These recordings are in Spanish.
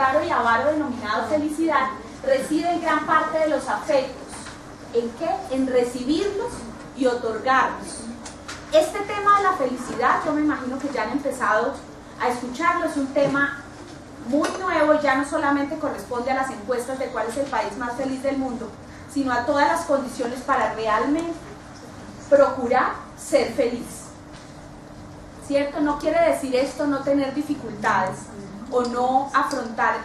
raro y avaro denominado felicidad reside en gran parte de los afectos. ¿En qué? En recibirlos y otorgarlos. Este tema de la felicidad, yo me imagino que ya han empezado a escucharlo, es un tema muy nuevo y ya no solamente corresponde a las encuestas de cuál es el país más feliz del mundo, sino a todas las condiciones para realmente procurar ser feliz. ¿Cierto? No quiere decir esto no tener dificultades o no afrontar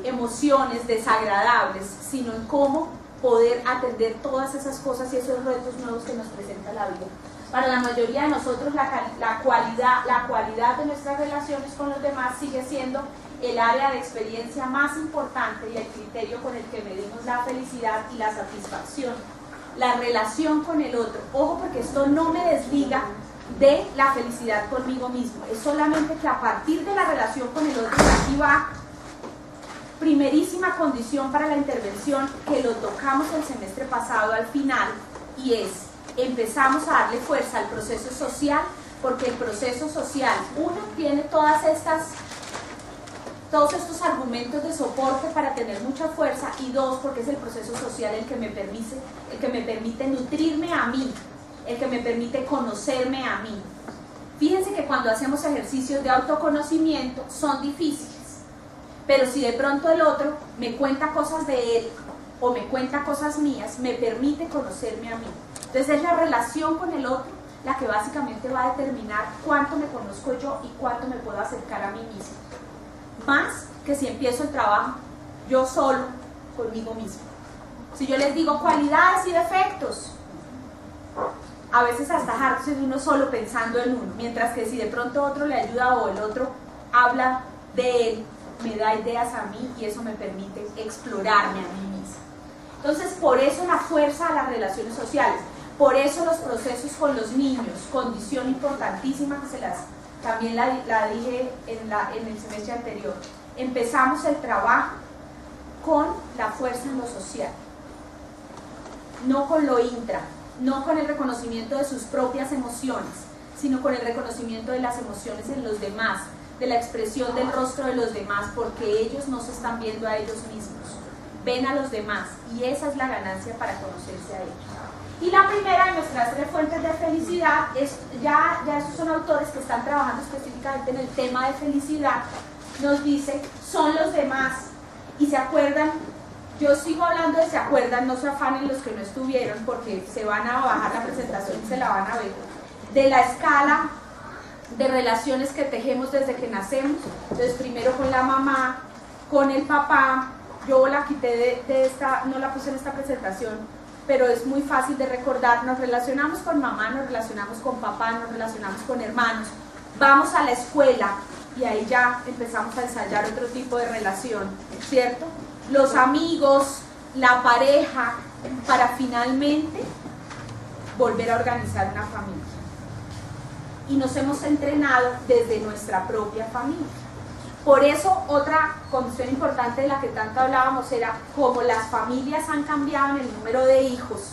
emociones desagradables, sino en cómo poder atender todas esas cosas y esos retos nuevos que nos presenta la vida. Para la mayoría de nosotros la cualidad de nuestras relaciones con los demás sigue siendo el área de experiencia más importante y el criterio con el que medimos la felicidad y la satisfacción. La relación con el otro. Ojo, porque esto no me desliga de la felicidad conmigo mismo. Es solamente que a partir de la relación con el otro, aquí va primerísima condición para la intervención, que lo tocamos el semestre pasado al final, y es, empezamos a darle fuerza al proceso social, porque el proceso social, uno, tiene todos estos argumentos de soporte para tener mucha fuerza, y dos, porque es el proceso social el que me permite nutrirme a mí, el que me permite conocerme a mí. Fíjense que cuando hacemos ejercicios de autoconocimiento son difíciles, pero si de pronto el otro me cuenta cosas de él o me cuenta cosas mías, me permite conocerme a mí. Entonces es la relación con el otro la que básicamente va a determinar cuánto me conozco yo y cuánto me puedo acercar a mí mismo. Más que si empiezo el trabajo yo solo conmigo mismo. Si yo les digo cualidades y defectos, a veces hasta harto de uno solo pensando en uno, mientras que si de pronto otro le ayuda o el otro habla de él, me da ideas a mí y eso me permite explorarme a mí misma. Entonces, por eso la fuerza de las relaciones sociales, por eso los procesos con los niños, condición importantísima que también la dije en el semestre anterior. Empezamos el trabajo con la fuerza en lo social, no con lo intra, no con el reconocimiento de sus propias emociones, sino con el reconocimiento de las emociones en los demás, de la expresión del rostro de los demás, porque ellos no se están viendo a ellos mismos, ven a los demás, y esa es la ganancia para conocerse a ellos. Y la primera de nuestras 3 fuentes de felicidad es, ya estos son autores que están trabajando específicamente en el tema de felicidad, nos dice, son los demás. Y se acuerdan, yo sigo hablando de se acuerdan, no se afanen los que no estuvieron, porque se van a bajar la presentación y se la van a ver, de la escala de relaciones que tejemos desde que nacemos. Entonces primero con la mamá, con el papá, yo la quité de esta, no la puse en esta presentación, pero es muy fácil de recordar. Nos relacionamos con mamá, nos relacionamos con papá, nos relacionamos con hermanos, vamos a la escuela y ahí ya empezamos a ensayar otro tipo de relación, ¿cierto? Los amigos, la pareja, para finalmente volver a organizar una familia. Y nos hemos entrenado desde nuestra propia familia. Por eso otra condición importante de la que tanto hablábamos era como las familias han cambiado en el número de hijos,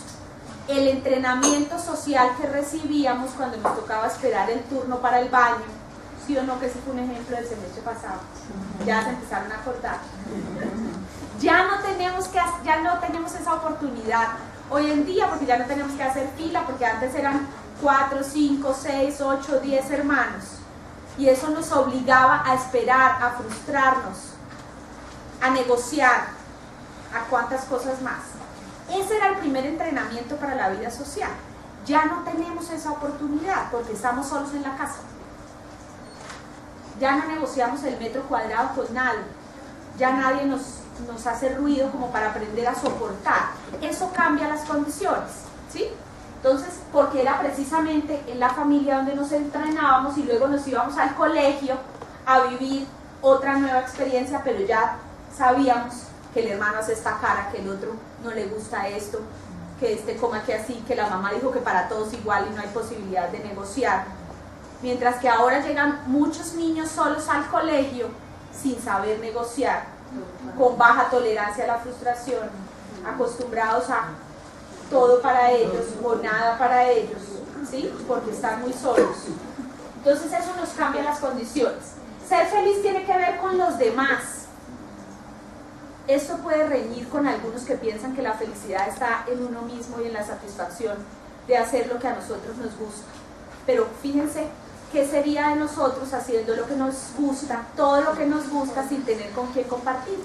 el entrenamiento social que recibíamos cuando nos tocaba esperar el turno para el baño, ¿sí o no? Que ese fue un ejemplo del semestre pasado, ya se empezaron a acordar. Ya no tenemos esa oportunidad hoy en día, porque ya no tenemos que hacer fila, porque antes eran 4, 5, 6, 8, 10 hermanos. Y eso nos obligaba a esperar, a frustrarnos, a negociar, a cuántas cosas más. Ese era el primer entrenamiento para la vida social. Ya no tenemos esa oportunidad porque estamos solos en la casa. Ya no negociamos el metro cuadrado con nadie. Ya nadie nos hace ruido como para aprender a soportar. Eso cambia las condiciones, ¿sí? Entonces, porque era precisamente en la familia donde nos entrenábamos y luego nos íbamos al colegio a vivir otra nueva experiencia, pero ya sabíamos que el hermano hace esta cara, que el otro no le gusta esto, que este coma que así, que la mamá dijo que para todos igual y no hay posibilidad de negociar. Mientras que ahora llegan muchos niños solos al colegio sin saber negociar, con baja tolerancia a la frustración, acostumbrados a todo para ellos o nada para ellos, ¿sí? Porque están muy solos. Entonces eso nos cambia las condiciones. Ser feliz tiene que ver con los demás, Esto puede reñir con algunos que piensan que la felicidad está en uno mismo y en la satisfacción de hacer lo que a nosotros nos gusta. Pero fíjense, ¿qué sería de nosotros haciendo lo que nos gusta, todo lo que nos gusta, sin tener con quién compartir?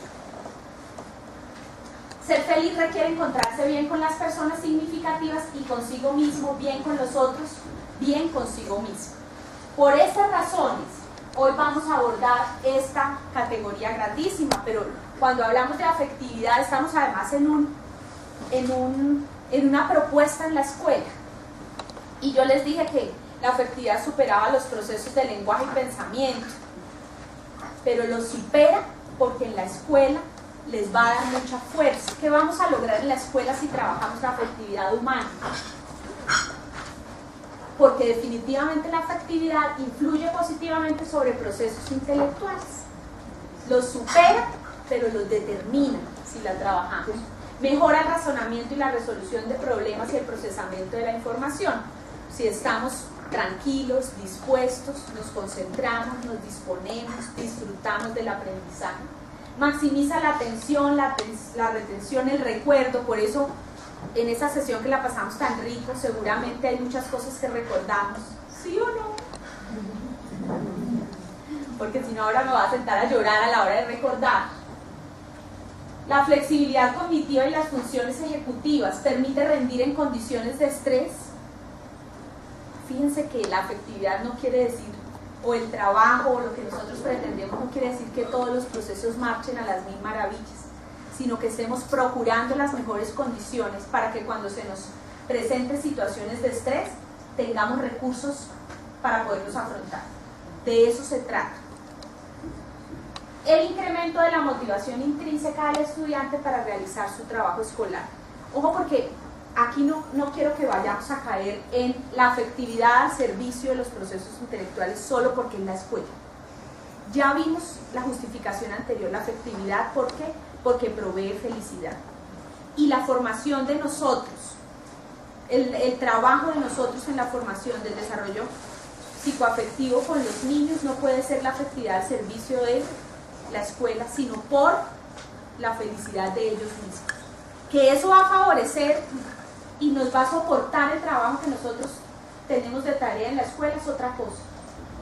Ser feliz requiere encontrarse bien con las personas significativas y consigo mismo, bien con los otros, bien consigo mismo. Por estas razones, hoy vamos a abordar esta categoría grandísima, pero cuando hablamos de afectividad estamos además en una propuesta en la escuela. Y yo les dije que la afectividad superaba los procesos de lenguaje y pensamiento, pero los supera porque en la escuela les va a dar mucha fuerza. ¿Qué vamos a lograr en la escuela si trabajamos la afectividad humana? Porque definitivamente la afectividad influye positivamente sobre procesos intelectuales. Los supera, pero los determina si la trabajamos. Mejora el razonamiento y la resolución de problemas y el procesamiento de la información. Si estamos tranquilos, dispuestos, nos concentramos, nos disponemos, disfrutamos del aprendizaje. Maximiza la atención, la retención, el recuerdo. Por eso en esa sesión que la pasamos tan rico, seguramente hay muchas cosas que recordamos, ¿sí o no? Porque si no ahora me voy a sentar a llorar a la hora de recordar. La flexibilidad cognitiva y las funciones ejecutivas permite rendir en condiciones de estrés. Fíjense que la afectividad no quiere decir, o el trabajo, o lo que nosotros pretendemos, no quiere decir que todos los procesos marchen a las mil maravillas, sino que estemos procurando las mejores condiciones para que cuando se nos presenten situaciones de estrés, tengamos recursos para poderlos afrontar. De eso se trata. El incremento de la motivación intrínseca del estudiante para realizar su trabajo escolar. Ojo, porque aquí no quiero que vayamos a caer en la afectividad al servicio de los procesos intelectuales solo porque en la escuela. Ya vimos la justificación anterior, la afectividad, ¿por qué? Porque provee felicidad. Y la formación de nosotros, el trabajo de nosotros en la formación del desarrollo psicoafectivo con los niños no puede ser la afectividad al servicio de la escuela, sino por la felicidad de ellos mismos. Que eso va a favorecer y nos va a soportar el trabajo que nosotros tenemos de tarea en la escuela es otra cosa.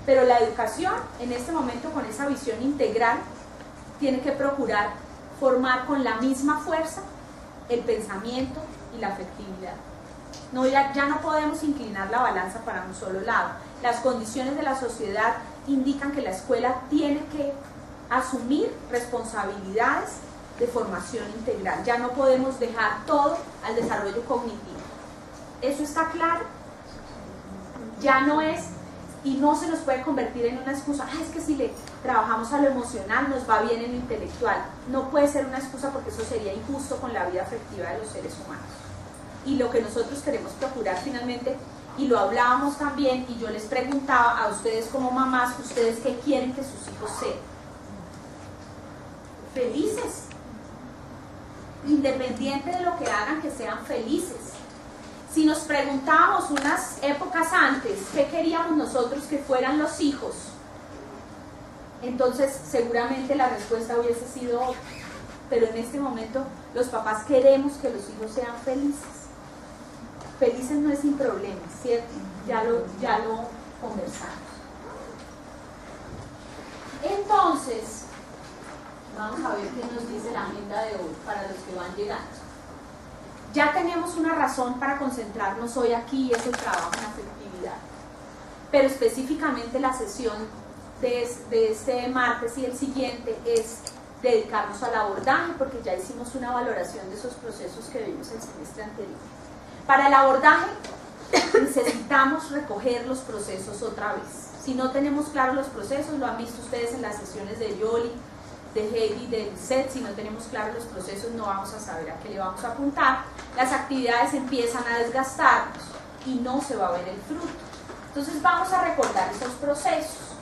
Pero la educación, en este momento, con esa visión integral, tiene que procurar formar con la misma fuerza el pensamiento y la afectividad. No, ya no podemos inclinar la balanza para un solo lado. Las condiciones de la sociedad indican que la escuela tiene que asumir responsabilidades de formación integral. Ya no podemos dejar todo al desarrollo cognitivo. ¿Eso está claro? Ya no es, y no se nos puede convertir en una excusa, es que si le trabajamos a lo emocional nos va bien en lo intelectual. No puede ser una excusa porque eso sería injusto con la vida afectiva de los seres humanos. Y lo que nosotros queremos procurar finalmente, y lo hablábamos también, y yo les preguntaba a ustedes como mamás, ¿ustedes qué quieren que sus hijos sean? Felices. Independiente de lo que hagan, que sean felices. Si nos preguntábamos unas épocas antes qué queríamos nosotros que fueran los hijos, entonces seguramente la respuesta hubiese sido otra. Pero en este momento los papás queremos que los hijos sean felices. Felices no es sin problemas, ¿cierto? Ya lo conversamos. Entonces, vamos a ver qué nos dice la agenda de hoy para los que van llegando. Ya tenemos una razón para concentrarnos hoy aquí y es el trabajo en afectividad. Pero específicamente la sesión de este martes y el siguiente es dedicarnos al abordaje, porque ya hicimos una valoración de esos procesos que vimos el semestre anterior. Para el abordaje necesitamos recoger los procesos otra vez. Si no tenemos claros los procesos, lo han visto ustedes en las sesiones de Yoli, de Heidi, de Lisette, si no tenemos claros los procesos no vamos a saber a qué le vamos a apuntar. Las actividades empiezan a desgastarnos y no se va a ver el fruto. Entonces vamos a recordar esos procesos,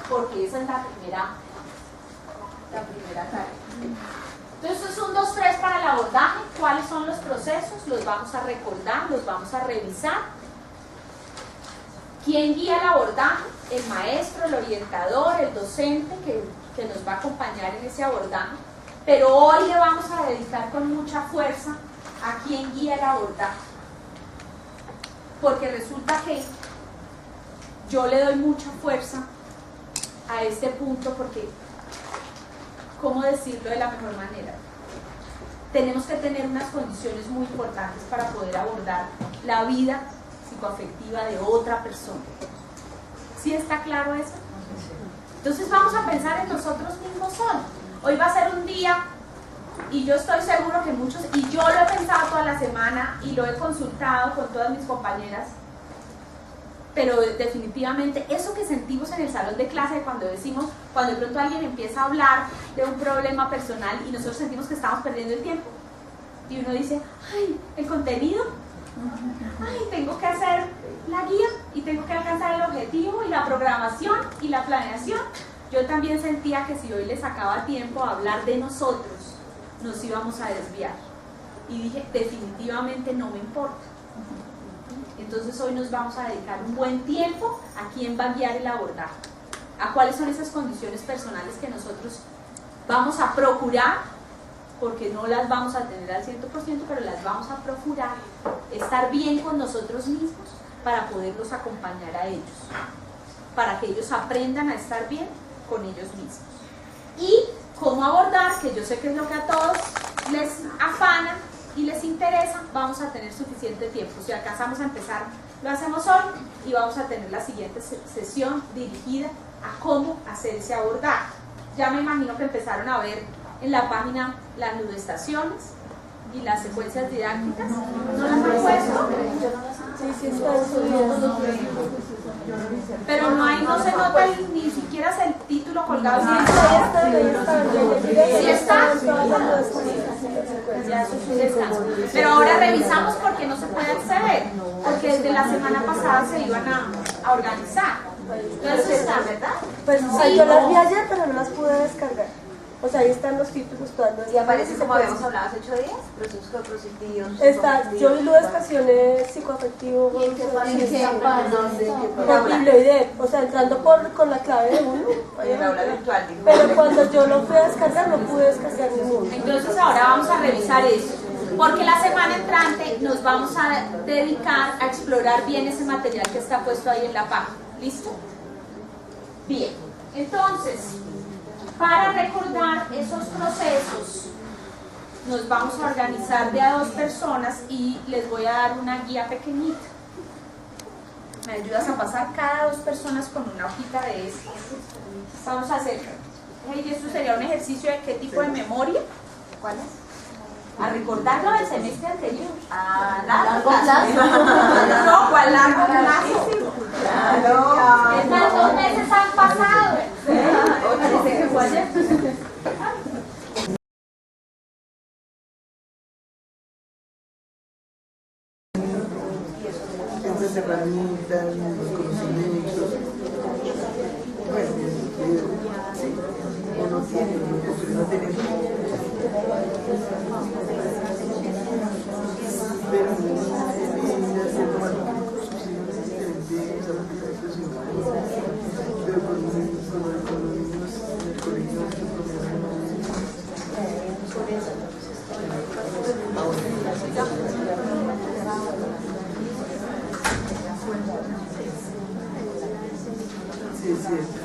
porque esa es la primera tarea. Entonces es un 2, 3 para el abordaje. ¿Cuáles son los procesos? Los vamos a recordar, los vamos a revisar. ¿Quién guía el abordaje? El maestro, el orientador, el docente que nos va a acompañar en ese abordaje. Pero hoy le vamos a dedicar con mucha fuerza a quien guía el abordaje. Porque resulta que yo le doy mucha fuerza a este punto porque, ¿cómo decirlo de la mejor manera? Tenemos que tener unas condiciones muy importantes para poder abordar la vida psicoafectiva de otra persona. ¿Sí está claro eso? Entonces vamos a pensar en nosotros mismos solos. Hoy va a ser un día, y yo estoy seguro que muchos, y yo lo he pensado toda la semana y lo he consultado con todas mis compañeras, pero definitivamente eso que sentimos en el salón de clase cuando decimos, cuando de pronto alguien empieza a hablar de un problema personal y nosotros sentimos que estamos perdiendo el tiempo y uno dice, ay, el contenido, ay, tengo que hacer la guía y tengo que alcanzar el objetivo y la programación y la planeación. Yo también sentía que si hoy le sacaba tiempo a hablar de nosotros, nos íbamos a desviar y dije, definitivamente no me importa. Entonces hoy nos vamos a dedicar un buen tiempo a quién va a guiar el abordaje, a cuáles son esas condiciones personales que nosotros vamos a procurar, porque no las vamos a tener al 100%, pero las vamos a procurar, estar bien con nosotros mismos para poderlos acompañar a ellos, para que ellos aprendan a estar bien con ellos mismos. Y cómo abordar, que yo sé que es lo que a todos les afana y les interesa, vamos a tener suficiente tiempo. Si alcanzamos a empezar, lo hacemos hoy y vamos a tener la siguiente sesión dirigida a cómo hacer ese abordaje. Ya me imagino que empezaron a ver en la página las ludestaciones y las secuencias didácticas. ¿No las han puesto? Sí, está subiendo. Pero no se nota ni siquiera el título colgado. ¿Sí está? Ya, eso es un descanso. Pero ahora revisamos porque no se puede acceder, porque desde la semana pasada se iban a organizar. Entonces está, ¿verdad? Pues sí, yo las vi ayer, pero no las pude descargar. O sea, ahí están los títulos todas. Y aparece como habíamos hablado hace 8 días, procesos copropositivos. Está, yo vi ludestaciones psicoafectivo. ¿Y en qué Por biblioidep, o sea, entrando con la clave de uno. En aula virtual. Pero cuando yo lo fui a descargar, no pude descargar ninguno. Entonces ahora vamos a revisar eso, porque la semana entrante nos vamos a dedicar a explorar bien ese material que está puesto ahí en la página. ¿Listo? Bien, entonces, para recordar esos procesos, nos vamos a organizar de a 2 personas y les voy a dar una guía pequeñita. ¿Me ayudas a pasar cada 2 personas con una hojita de esto? Vamos a hacer, esto sería un ejercicio de qué tipo de memoria. ¿Cuál es? A recordarlo del semestre anterior. A largo plazo. No, ¿cuál largo plazo? Claro. Estas 2 meses han pasado. Parece que fue ayer. Estas herramientas, los conocimientos, bueno, sí, uno tiene, porque no tenemos. Pero se toman cursos diferentes, pero con los niños en el colegio, sí, es cierto.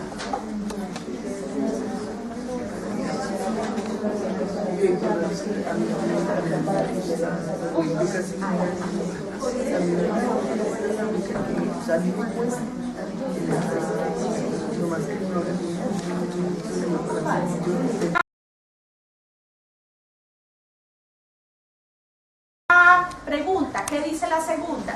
Pregunta, ¿qué dice la segunda?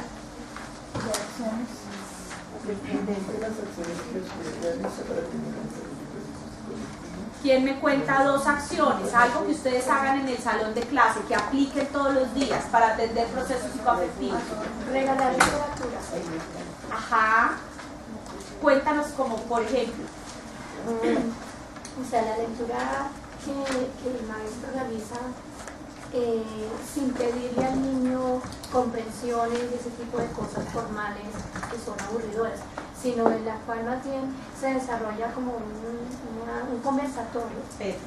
¿Quién me cuenta 2 acciones? Algo que ustedes hagan en el salón de clase, que apliquen todos los días para atender procesos psicoafectivos. Regalar literatura. Ajá. Cuéntanos como, por ejemplo. O sea, la lectura que el maestro realiza sin pedirle al niño comprensiones y ese tipo de cosas formales que son aburridoras, sino en la cual más bien se desarrolla como un conversatorio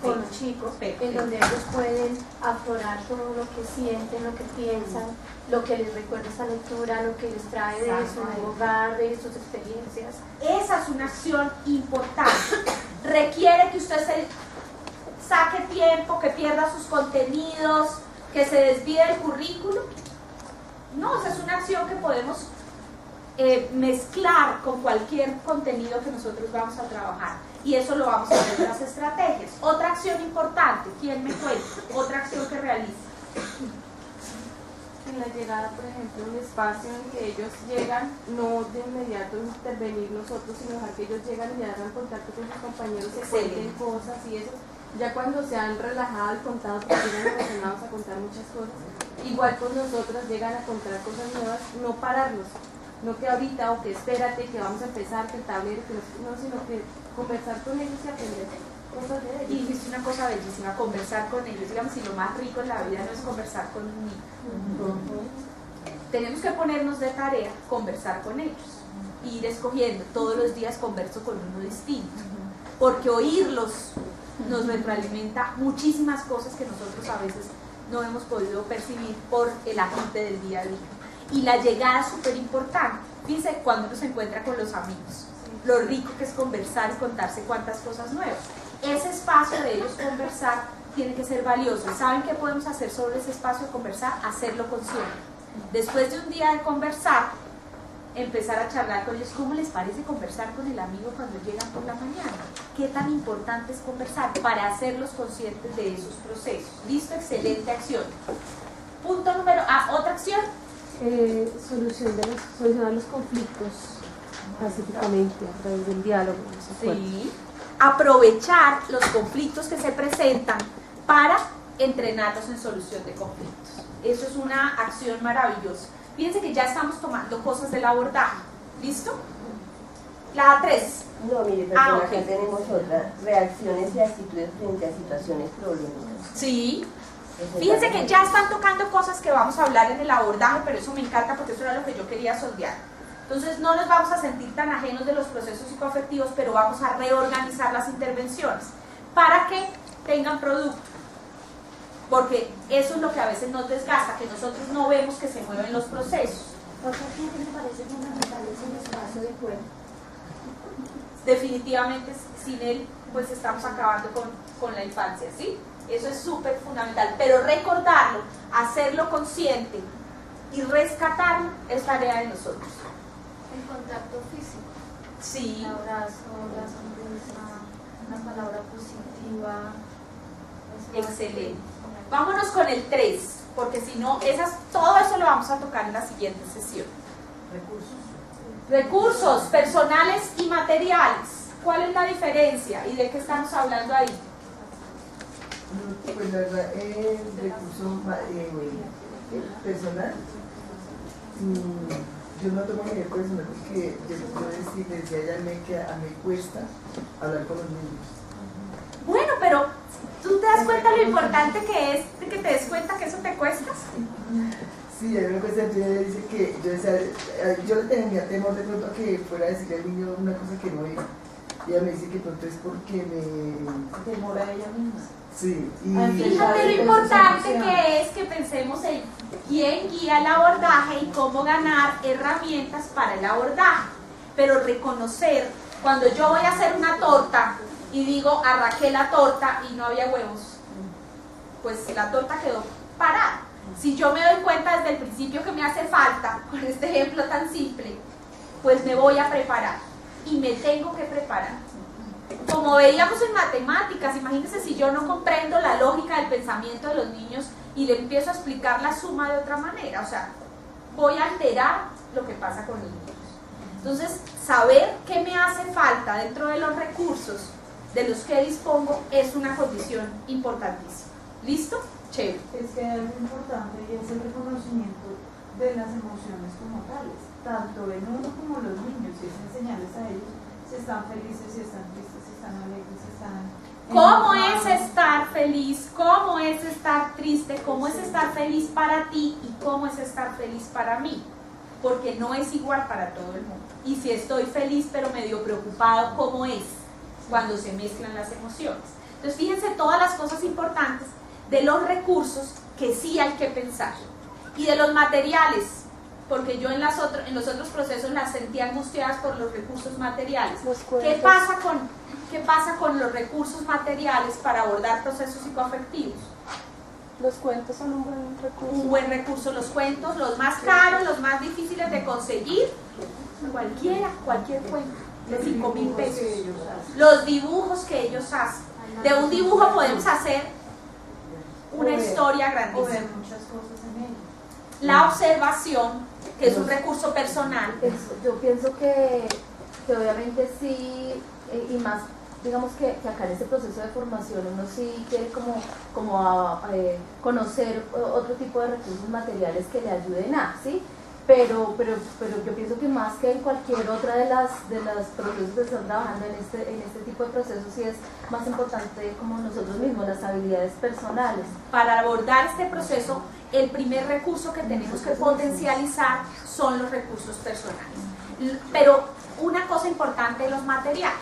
con los chicos, en donde ellos pueden aflorar todo lo que sienten, lo que piensan, lo que les recuerda esa lectura, lo que les trae de su hogar, de sus experiencias. Esa es una acción importante. Requiere que usted se saque tiempo, que pierda sus contenidos, que se desvíe del currículum. No, esa es una acción que podemos mezclar con cualquier contenido que nosotros vamos a trabajar, y eso lo vamos a hacer en las estrategias. Otra acción importante, ¿quién me cuenta? Otra acción que realiza. En la llegada, por ejemplo, un espacio en que ellos llegan, no de inmediato intervenir nosotros, sino dejar que ellos llegan y ya hagan contacto con sus compañeros, se cuenten cosas y eso. Ya cuando se han relajado y contado, porque llegan emocionados a contar muchas cosas, igual con nosotras llegan a contar cosas nuevas, no pararnos, no que ahorita o que espérate, que vamos a empezar, que el tablero, que no, sino que conversar con ellos y aprender cosas de ellos. Y dijiste una cosa bellísima, conversar con ellos. Digamos, si lo más rico en la vida no es conversar con un niño. Tenemos que ponernos de tarea conversar con ellos, ir escogiendo. Todos los días converso con uno distinto, porque oírlos nos retroalimenta muchísimas cosas que nosotros a veces no hemos podido percibir por el agite del día a día. Y la llegada es súper importante. Fíjense cuando uno se encuentra con los amigos, lo rico que es conversar y contarse cuántas cosas nuevas. Ese espacio de ellos conversar tiene que ser valioso. ¿Saben qué podemos hacer sobre ese espacio de conversar? Hacerlo consciente. Después de un día de conversar, empezar a charlar con ellos. ¿Cómo les parece conversar con el amigo cuando llegan por la mañana? ¿Qué tan importante es conversar para hacerlos conscientes de esos procesos? ¿Listo? Excelente acción. Punto número A, otra acción. Solucionar los conflictos pacíficamente a través del diálogo. Sí. Aprovechar los conflictos que se presentan para entrenarlos en solución de conflictos. Eso es una acción maravillosa. Fíjense que ya estamos tomando cosas del abordaje. ¿Listo? La A3. No, mire, perdón, acá tenemos otra. Reacciones y actitudes frente a situaciones problemáticas. Sí. Fíjense que ya están tocando cosas que vamos a hablar en el abordaje, pero eso me encanta porque eso era lo que yo quería sondear. Entonces no nos vamos a sentir tan ajenos de los procesos psicoafectivos, pero vamos a reorganizar las intervenciones para que tengan producto. Porque eso es lo que a veces nos desgasta, que nosotros no vemos que se mueven los procesos. Otra cosa que me parece fundamental es el espacio de juego. Definitivamente sin él pues estamos acabando con la infancia, ¿sí? Eso es súper fundamental, pero recordarlo, hacerlo consciente y rescatarlo es tarea de nosotros. El contacto físico. Sí. El abrazo, la sonrisa, una palabra positiva. Excelente. Vámonos con el 3, porque si no, todo eso lo vamos a tocar en la siguiente sesión. Recursos personales y materiales. ¿Cuál es la diferencia y de qué estamos hablando ahí? Pues la verdad, el recurso personal, yo no tomo nivel personal porque yo puedo decir desde allá me cuesta hablar con los niños. Bueno, pero ¿tú te das cuenta lo importante que es de que te des cuenta que eso te cuesta? Sí, a mí me cuesta, entonces dice que yo le tenía temor de pronto a que fuera a decirle al niño una cosa que no era. Y ella me dice que pronto es porque me demora ella misma. Sí, y fíjate lo importante que es que pensemos en quién guía el abordaje y cómo ganar herramientas para el abordaje. Pero reconocer, cuando yo voy a hacer una torta y digo arraqué la torta y no había huevos, pues la torta quedó parada. Si yo me doy cuenta desde el principio que me hace falta, con este ejemplo tan simple, pues me voy a preparar y me tengo que preparar. Como veíamos en matemáticas, imagínense si yo no comprendo la lógica del pensamiento de los niños y le empiezo a explicar la suma de otra manera, o sea, voy a alterar lo que pasa con los niños. Entonces, saber qué me hace falta dentro de los recursos de los que dispongo es una condición importantísima. ¿Listo? Chévere. Es que hay algo importante y es el reconocimiento de las emociones como tales, tanto en uno como en los niños, y es enseñarles a ellos si están felices, si están tristes, si están alegres, si están... ¿Cómo es estar feliz? ¿Cómo es estar triste? ¿Cómo es estar feliz para ti? ¿Y cómo es estar feliz para mí? Porque no es igual para todo el mundo. Y si estoy feliz pero medio preocupado, ¿cómo es cuando se mezclan las emociones? Entonces fíjense todas las cosas importantes de los recursos que sí hay que pensar y de los materiales, porque yo en los otros procesos las sentí angustiadas por los recursos materiales. ¿Qué pasa con los recursos materiales para abordar procesos psicoafectivos? Los cuentos son un buen recurso. Un buen recurso, los cuentos, los más caros, los más difíciles de conseguir, cualquier cuento, de 5.000 pesos. Los dibujos que ellos hacen. De un dibujo podemos hacer una historia grandísima. O ver muchas cosas en ellos. La observación, que es un recurso personal. Yo pienso que obviamente sí, y más, digamos que acá en este proceso de formación uno sí quiere conocer otro tipo de recursos materiales que le ayuden a, ¿sí? Pero yo pienso que más que en cualquier otra de las procesos que están trabajando en este tipo de procesos, sí es más importante como nosotros mismos, las habilidades personales. Para abordar este proceso, el primer recurso que tenemos que potencializar son los recursos personales. Pero una cosa importante de los materiales,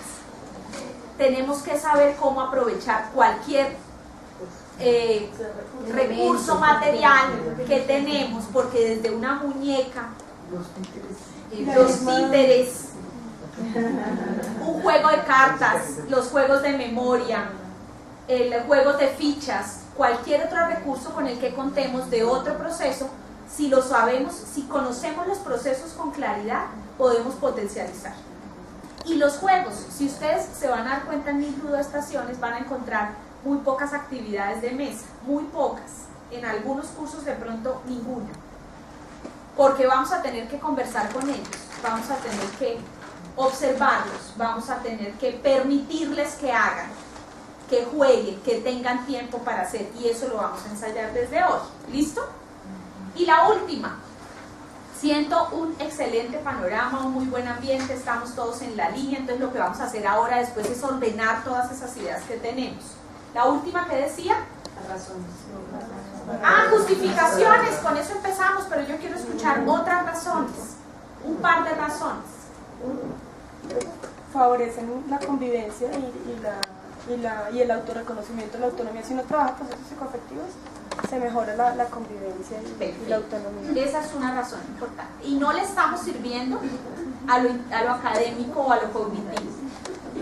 tenemos que saber cómo aprovechar cualquier recurso material que tenemos, porque desde una muñeca, los títeres, un juego de cartas, los juegos de memoria, juegos de fichas, cualquier otro recurso con el que contemos de otro proceso, si lo sabemos, si conocemos los procesos con claridad, podemos potencializar. Y los juegos, si ustedes se van a dar cuenta en mis ludoestaciones, van a encontrar muy pocas actividades de mesa, muy pocas, en algunos cursos de pronto ninguna, porque vamos a tener que conversar con ellos, vamos a tener que observarlos, vamos a tener que permitirles que hagan, que jueguen, que tengan tiempo para hacer, y eso lo vamos a ensayar desde hoy. ¿Listo? Y la última, siento un excelente panorama, un muy buen ambiente, estamos todos en la línea, entonces lo que vamos a hacer ahora después es ordenar todas esas ideas que tenemos. La última que decía, justificaciones, con eso empezamos, pero yo quiero escuchar otras razones, un par de razones. Favorecen la convivencia y el autorreconocimiento, la autonomía. Si uno trabaja procesos psicoafectivos, se mejora la convivencia y la autonomía. Esa es una razón importante. Y no le estamos sirviendo a lo académico o a lo cognitivo.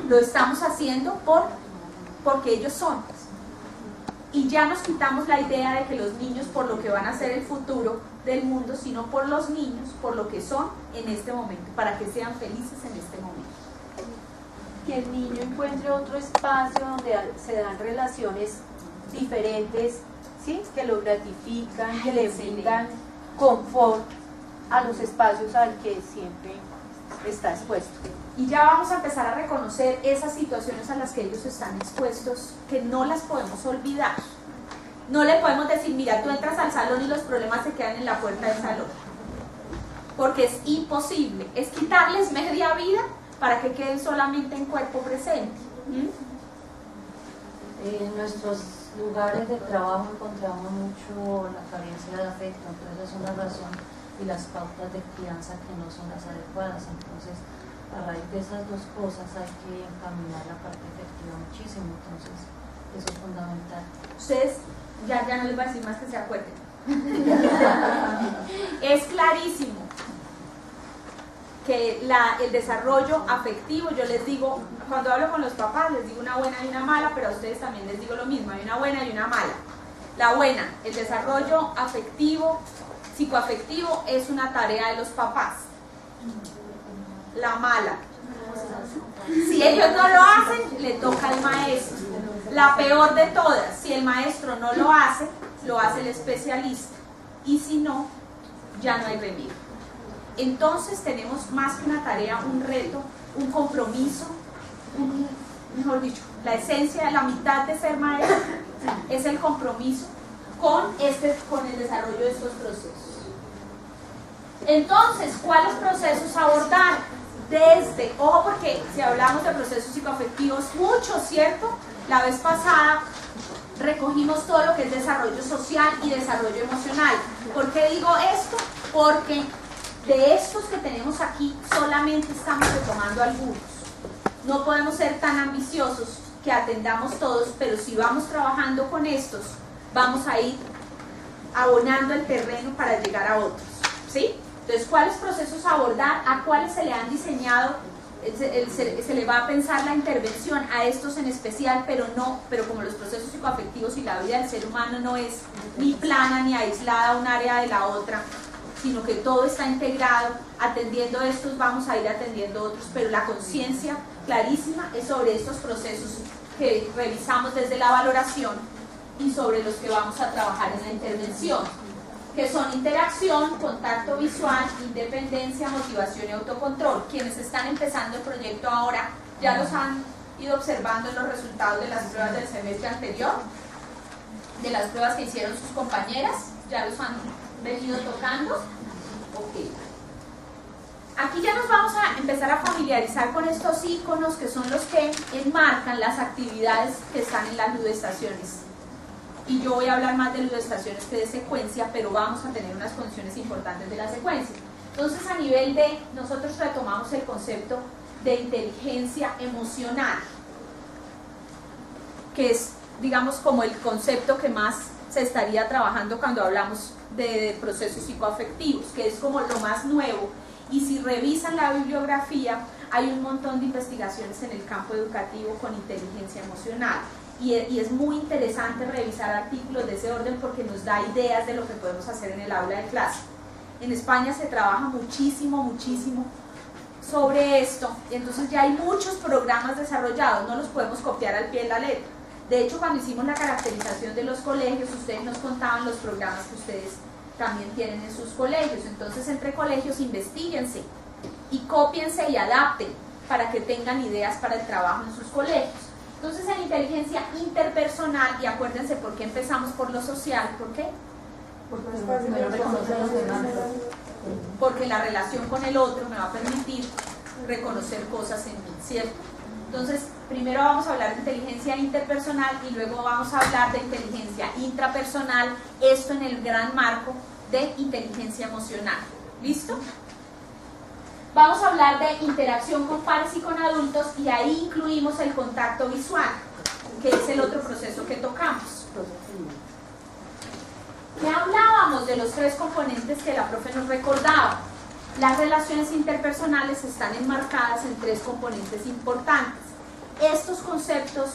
Lo estamos haciendo porque ellos son. Y ya nos quitamos la idea de que los niños por lo que van a ser el futuro del mundo, sino por los niños, por lo que son en este momento, para que sean felices en este momento. Que el niño encuentre otro espacio donde se dan relaciones diferentes, ¿sí? Que lo gratifican, que le brindan confort a los espacios al que siempre está expuesto. Y ya vamos a empezar a reconocer esas situaciones a las que ellos están expuestos, que no las podemos olvidar. No le podemos decir, mira, tú entras al salón y los problemas se quedan en la puerta del salón. Porque es imposible, es quitarles media vida para que queden solamente en cuerpo presente. En nuestros lugares de trabajo encontramos mucho la carencia de afecto, entonces es una razón, y las pautas de crianza que no son las adecuadas. Entonces, a raíz de esas dos cosas hay que encaminar la parte efectiva muchísimo, entonces eso es fundamental. Ustedes, ya no les voy a decir más que se acuerden. Es clarísimo que el desarrollo afectivo, yo les digo, cuando hablo con los papás, les digo una buena y una mala, pero a ustedes también les digo lo mismo, hay una buena y una mala. La buena, el desarrollo afectivo, psicoafectivo, es una tarea de los papás. La mala, si ellos no lo hacen, le toca al maestro. La peor de todas, si el maestro no lo hace el especialista, y si no, ya no hay remedio. Entonces tenemos más que una tarea, un reto, un compromiso, mejor dicho, la esencia, la mitad de ser maestro es el compromiso con el desarrollo de estos procesos. Entonces, ¿cuáles procesos abordar? Ojo, porque si hablamos de procesos psicoafectivos, mucho, ¿cierto? La vez pasada recogimos todo lo que es desarrollo social y desarrollo emocional. ¿Por qué digo esto? Porque de estos que tenemos aquí, solamente estamos retomando algunos. No podemos ser tan ambiciosos que atendamos todos, pero si vamos trabajando con estos, vamos a ir abonando el terreno para llegar a otros, ¿sí? Entonces, ¿cuáles procesos abordar? ¿A cuáles se le han diseñado? Se le va a pensar la intervención a estos en especial, pero como los procesos psicoafectivos y la vida del ser humano no es ni plana ni aislada un área de la otra, sino que todo está integrado, atendiendo estos vamos a ir atendiendo otros, pero la conciencia clarísima es sobre estos procesos que revisamos desde la valoración y sobre los que vamos a trabajar en la intervención, que son interacción, contacto visual, independencia, motivación y autocontrol. Quienes están empezando el proyecto ahora ya los han ido observando en los resultados de las pruebas del semestre anterior, de las pruebas que hicieron sus compañeras, ya los han venido tocando. Ok. Aquí ya nos vamos a empezar a familiarizar con estos iconos que son los que enmarcan las actividades que están en las ludoestaciones. Y yo voy a hablar más de ludoestaciones que de secuencia, pero vamos a tener unas condiciones importantes de la secuencia. Entonces, a nivel de, nosotros retomamos el concepto de inteligencia emocional, que es, digamos, como el concepto que más se estaría trabajando cuando hablamos de procesos psicoafectivos, que es como lo más nuevo. Y si revisan la bibliografía, hay un montón de investigaciones en el campo educativo con inteligencia emocional. Y es muy interesante revisar artículos de ese orden porque nos da ideas de lo que podemos hacer en el aula de clase. En España se trabaja muchísimo sobre esto, y entonces ya hay muchos programas desarrollados, no los podemos copiar al pie de la letra. De hecho, cuando hicimos la caracterización de los colegios, ustedes nos contaban los programas que ustedes también tienen en sus colegios. Entonces, entre colegios, investíguense y cópiense y adapten para que tengan ideas para el trabajo en sus colegios. Entonces, en inteligencia interpersonal, y acuérdense por qué empezamos por lo social, ¿por qué? Porque la relación con el otro me va a permitir reconocer cosas en mí, ¿cierto? Entonces, primero vamos a hablar de inteligencia interpersonal y luego vamos a hablar de inteligencia intrapersonal, esto en el gran marco de inteligencia emocional. ¿Listo? Vamos a hablar de interacción con pares y con adultos y ahí incluimos el contacto visual, que es el otro proceso que tocamos. ¿Qué hablábamos de los tres componentes que la profe nos recordaba? Las relaciones interpersonales están enmarcadas en tres componentes importantes. Estos conceptos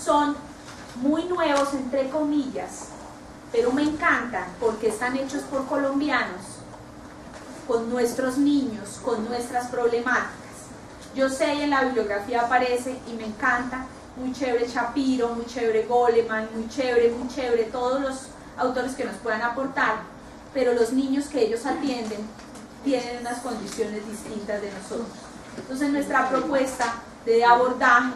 son muy nuevos, entre comillas, pero me encantan porque están hechos por colombianos, con nuestros niños, con nuestras problemáticas. Yo sé, y en la bibliografía aparece, y me encanta, muy chévere Shapiro, muy chévere Goleman, muy chévere, todos los autores que nos puedan aportar, pero los niños que ellos atienden tienen unas condiciones distintas de nosotros. Entonces, nuestra propuesta de abordaje,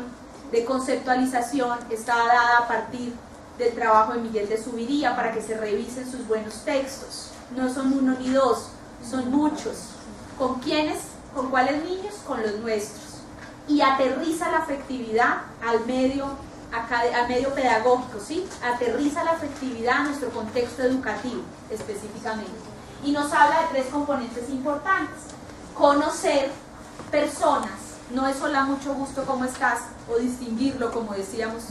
de conceptualización, está dada a partir del trabajo de Miguel de Zuviría para que se revisen sus buenos textos. No son uno ni dos, son muchos. ¿Con quiénes? ¿Con cuáles niños? Con los nuestros. Y aterriza la afectividad al medio pedagógico, ¿sí? Aterriza la afectividad a nuestro contexto educativo, específicamente. Y nos habla de tres componentes importantes. Conocer personas, no es hola, mucho gusto, ¿cómo estás? O distinguirlo, como decíamos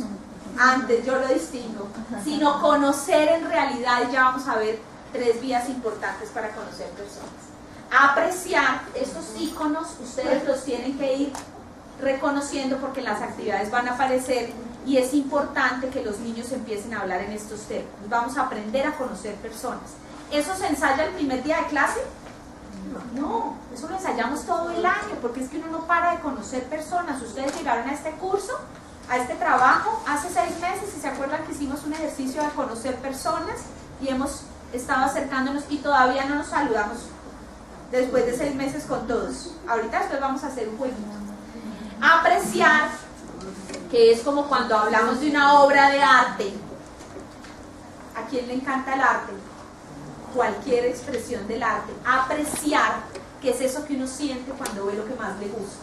antes, yo lo distingo, sino conocer en realidad, y ya vamos a ver tres vías importantes para conocer personas. Apreciar estos íconos, ustedes los tienen que ir reconociendo porque las actividades van a aparecer y es importante que los niños empiecen a hablar en estos términos. Vamos a aprender a conocer personas. ¿Eso se ensaya el primer día de clase? No, eso lo ensayamos todo el año porque es que uno no para de conocer personas. Ustedes llegaron a este curso, a este trabajo hace 6 meses y se acuerdan que hicimos un ejercicio de conocer personas y hemos estado acercándonos y todavía no nos saludamos después de 6 meses con todos. Ahorita después vamos a hacer un jueguito. Apreciar, que es como cuando hablamos de una obra de arte. ¿A quién le encanta el arte? Cualquier expresión del arte. Apreciar, que es eso que uno siente cuando ve lo que más le gusta.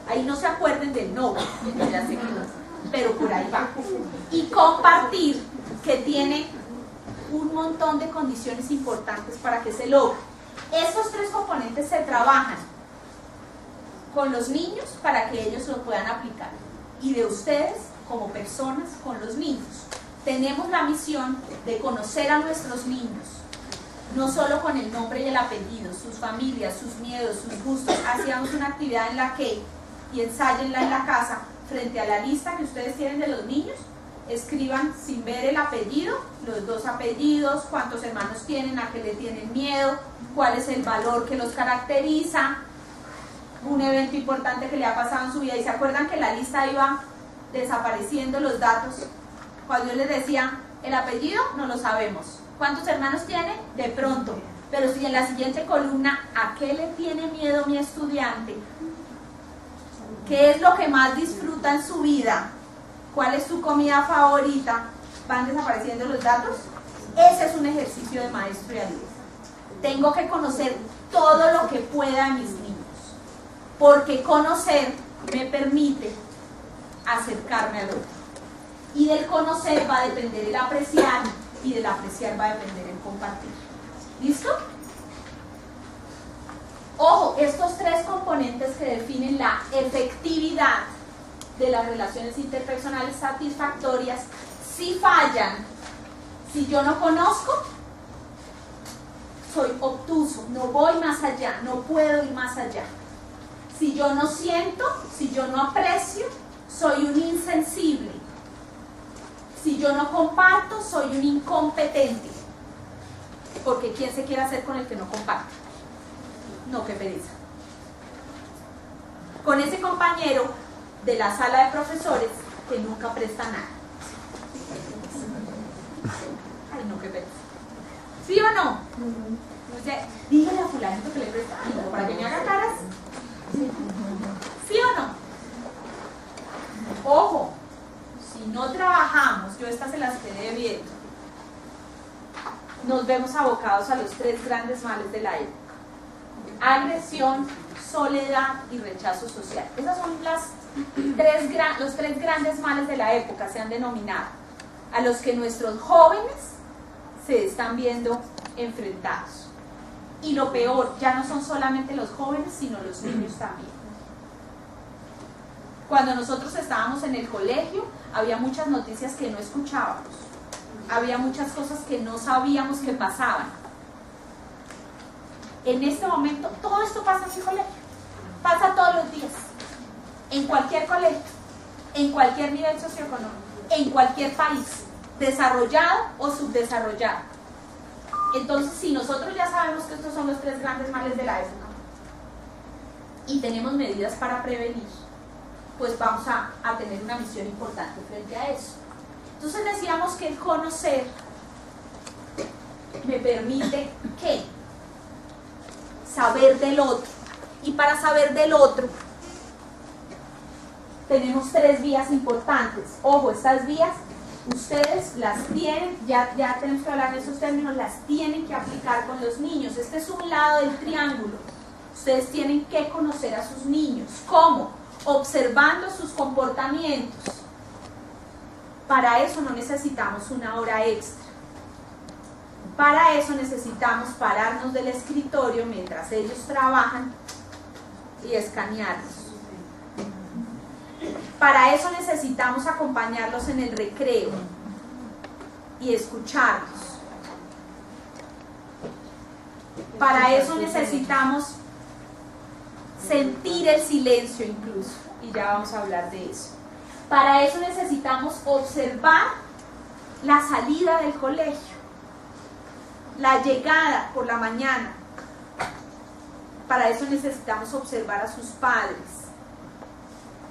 Ahí no se acuerden del Nobel, ya sé que no, pero por ahí va. Y compartir, que tiene un montón de condiciones importantes para que se logre. Estos 3 componentes se trabajan con los niños para que ellos lo puedan aplicar, y de ustedes como personas con los niños. Tenemos la misión de conocer a nuestros niños, no solo con el nombre y el apellido, sus familias, sus miedos, sus gustos. Hacíamos una actividad en la que, y ensáyenla en la casa, frente a la lista que ustedes tienen de los niños, escriban sin ver el apellido, los 2 apellidos, cuántos hermanos tienen, a qué le tienen miedo, cuál es el valor que los caracteriza, un evento importante que le ha pasado en su vida. Y se acuerdan que la lista iba desapareciendo los datos. Cuando yo les decía el apellido, no lo sabemos. ¿Cuántos hermanos tiene? De pronto. Pero si en la siguiente columna, ¿a qué le tiene miedo mi estudiante? ¿Qué es lo que más disfruta en su vida? ¿Cuál es su comida favorita? ¿Van desapareciendo los datos? Ese es un ejercicio de maestro y alumno. Tengo que conocer todo lo que pueda de mis niños, porque conocer me permite acercarme al otro. Y del conocer va a depender el apreciar, y del apreciar va a depender el compartir. ¿Listo? Ojo, estos 3 componentes que definen la efectividad de las relaciones interpersonales satisfactorias, si fallan, si yo no conozco, soy obtuso, no voy más allá, no puedo ir más allá. Si yo no siento, si yo no aprecio, soy un insensible. Si yo no comparto, soy un incompetente. Porque ¿quién se quiere hacer con el que no comparte? No, qué pereza. Con ese compañero de la sala de profesores que nunca presta nada. Ay, no, qué pereza. ¿Sí o no? O sea, dígale a fulanito que le presta algo para que me haga caras. ¿Sí o no? Ojo, si no trabajamos, yo estas se las quedé viendo, nos vemos abocados a los 3 grandes males de la época: agresión, soledad y rechazo social. Esas son los 3 grandes males de la época, se han denominado, a los que nuestros jóvenes se están viendo enfrentados. Y lo peor, ya no son solamente los jóvenes, sino los niños también. Cuando nosotros estábamos en el colegio, había muchas noticias que no escuchábamos, había muchas cosas que no sabíamos que pasaban. En este momento, todo esto pasa en el colegio, pasa todos los días, en cualquier colegio, en cualquier nivel socioeconómico, en cualquier país, desarrollado o subdesarrollado. Entonces, si nosotros ya sabemos que estos son los 3 grandes males de la época y tenemos medidas para prevenir, pues vamos a tener una misión importante frente a eso. Entonces decíamos que el conocer me permite, ¿qué? Saber del otro. Y para saber del otro tenemos 3 vías importantes. Ojo, estas vías ustedes las tienen, ya tenemos que hablar de esos términos, las tienen que aplicar con los niños. Este es un lado del triángulo. Ustedes tienen que conocer a sus niños. ¿Cómo? Observando sus comportamientos. Para eso no necesitamos una hora extra. Para eso necesitamos pararnos del escritorio mientras ellos trabajan y escanearlos. Para eso necesitamos acompañarlos en el recreo y escucharlos. Para eso necesitamos sentir el silencio incluso, y ya vamos a hablar de eso. Para eso necesitamos observar la salida del colegio, la llegada por la mañana. Para eso necesitamos observar a sus padres,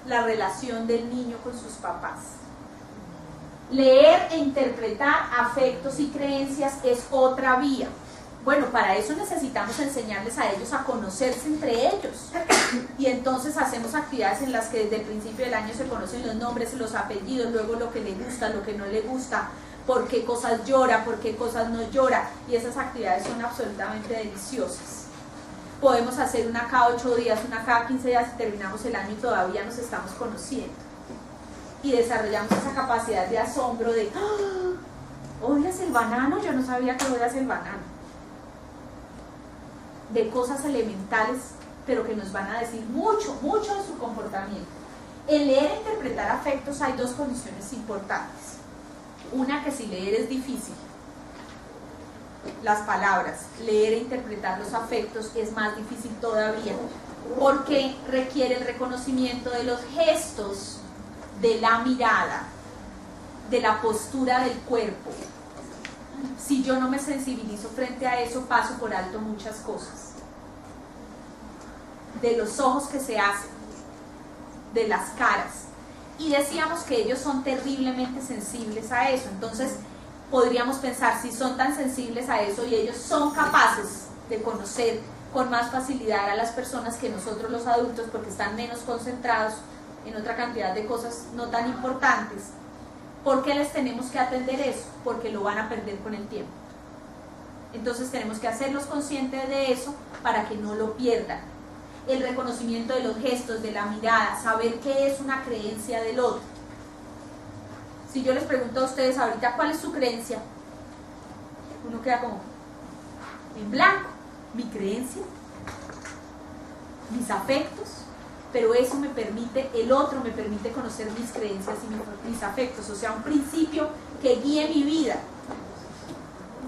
la relación del niño con sus papás. Leer e interpretar afectos y creencias es otra vía. Bueno, para eso necesitamos enseñarles a ellos a conocerse entre ellos. Y entonces hacemos actividades en las que desde el principio del año se conocen los nombres, los apellidos, luego lo que le gusta, lo que no le gusta, por qué cosas llora, por qué cosas no llora. Y esas actividades son absolutamente deliciosas. Podemos hacer una cada 8 días, una cada 15 días y terminamos el año y todavía nos estamos conociendo. Y desarrollamos esa capacidad de asombro de ¡oh! ¿Odias el banano? Yo no sabía que odias el banano. de cosas elementales, pero que nos van a decir mucho, mucho de su comportamiento. En leer e interpretar afectos hay dos condiciones importantes. Una, que si leer es difícil, las palabras, leer e interpretar los afectos es más difícil todavía, porque requiere el reconocimiento de los gestos, de la mirada, de la postura del cuerpo. Si yo no me sensibilizo frente a eso, paso por alto muchas cosas. De los ojos que se hacen, de las caras. Y decíamos que ellos son terriblemente sensibles a eso. Entonces podríamos pensar, si son tan sensibles a eso y ellos son capaces de conocer con más facilidad a las personas que nosotros los adultos, porque están menos concentrados en otra cantidad de cosas no tan importantes, ¿por qué les tenemos que atender eso? Porque lo van a perder con el tiempo. Entonces tenemos que hacerlos conscientes de eso para que no lo pierdan. El reconocimiento de los gestos, de la mirada, saber qué es una creencia del otro. Si yo les pregunto a ustedes ahorita cuál es su creencia, uno queda como en blanco. Mi creencia, mis afectos, pero eso me permite, el otro me permite conocer mis creencias y mis afectos, o sea, un principio que guíe mi vida.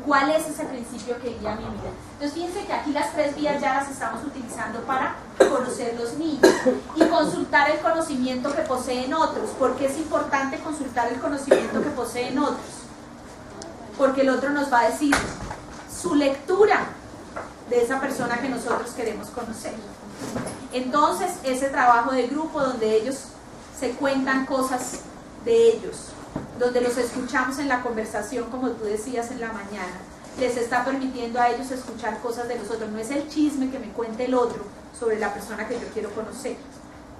¿Cuál es ese principio que guía mi vida? Entonces fíjense que aquí las tres vías ya las estamos utilizando para conocer los niños y consultar el conocimiento que poseen otros. ¿Por qué es importante consultar el conocimiento que poseen otros? Porque el otro nos va a decir su lectura de esa persona que nosotros queremos conocer. Entonces, ese trabajo de grupo donde ellos se cuentan cosas de ellos, donde los escuchamos en la conversación, como tú decías en la mañana, les está permitiendo a ellos escuchar cosas de los otros. No es el chisme que me cuente el otro sobre la persona que yo quiero conocer,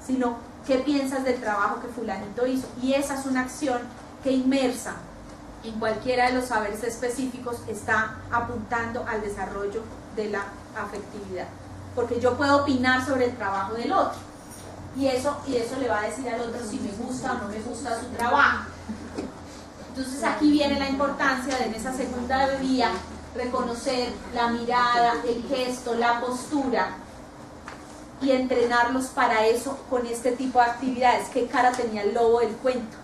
sino qué piensas del trabajo que fulanito hizo. Y esa es una acción que inmersa en cualquiera de los saberes específicos está apuntando al desarrollo de la afectividad, porque yo puedo opinar sobre el trabajo del otro y eso le va a decir al otro si me gusta o no me gusta su trabajo. Entonces aquí viene la importancia de en esa segunda vía reconocer la mirada, el gesto, la postura y entrenarlos para eso con este tipo de actividades. ¿Qué cara tenía el lobo del cuento?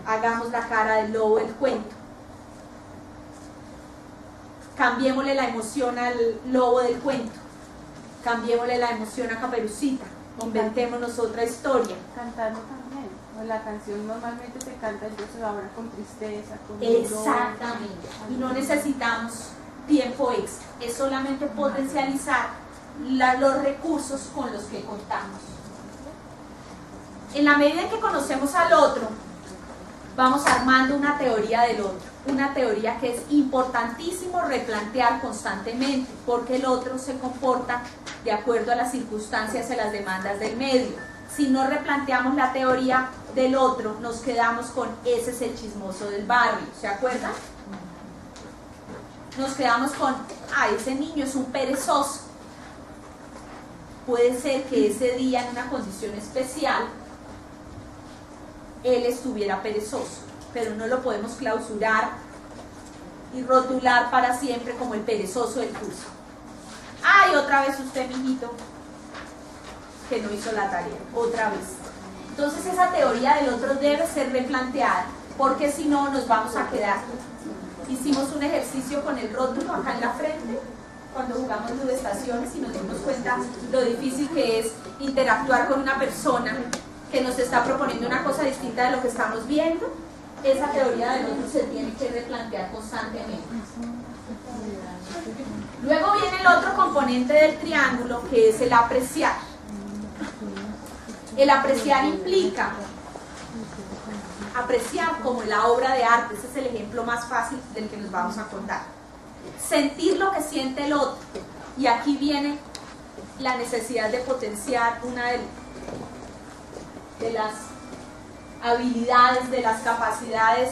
Hagamos la cara del lobo del cuento. Cambiémosle la emoción al lobo del cuento, cambiémosle la emoción a Caperucita, inventémonos otra historia. Cantando también, la canción normalmente se canta entonces ahora con tristeza, con exactamente, y no necesitamos tiempo extra, es solamente potencializar los recursos con los que contamos. En la medida en que conocemos al otro, vamos armando una teoría del otro. Una teoría que es importantísimo replantear constantemente, porque el otro se comporta de acuerdo a las circunstancias y las demandas del medio. Si no replanteamos la teoría del otro, nos quedamos con ese es el chismoso del barrio, ¿se acuerdan? Nos quedamos con, ese niño es un perezoso. Puede ser que ese día en una condición especial él estuviera perezoso, pero no lo podemos clausurar y rotular para siempre como el perezoso del curso. ¡Ay, otra vez usted, mijito, que no hizo la tarea! Otra vez. Entonces esa teoría del otro debe ser replanteada, porque si no nos vamos a quedar. Hicimos un ejercicio con el rótulo acá en la frente, cuando jugamos ludestaciones y nos dimos cuenta lo difícil que es interactuar con una persona que nos está proponiendo una cosa distinta de lo que estamos viendo. Esa teoría del otro se tiene que replantear constantemente. Luego viene el otro componente del triángulo, que es el apreciar. El apreciar implica apreciar como la obra de arte. Ese es el ejemplo más fácil del que nos vamos a contar. Sentir lo que siente el otro. Y aquí viene la necesidad de potenciar una de las habilidades, de las capacidades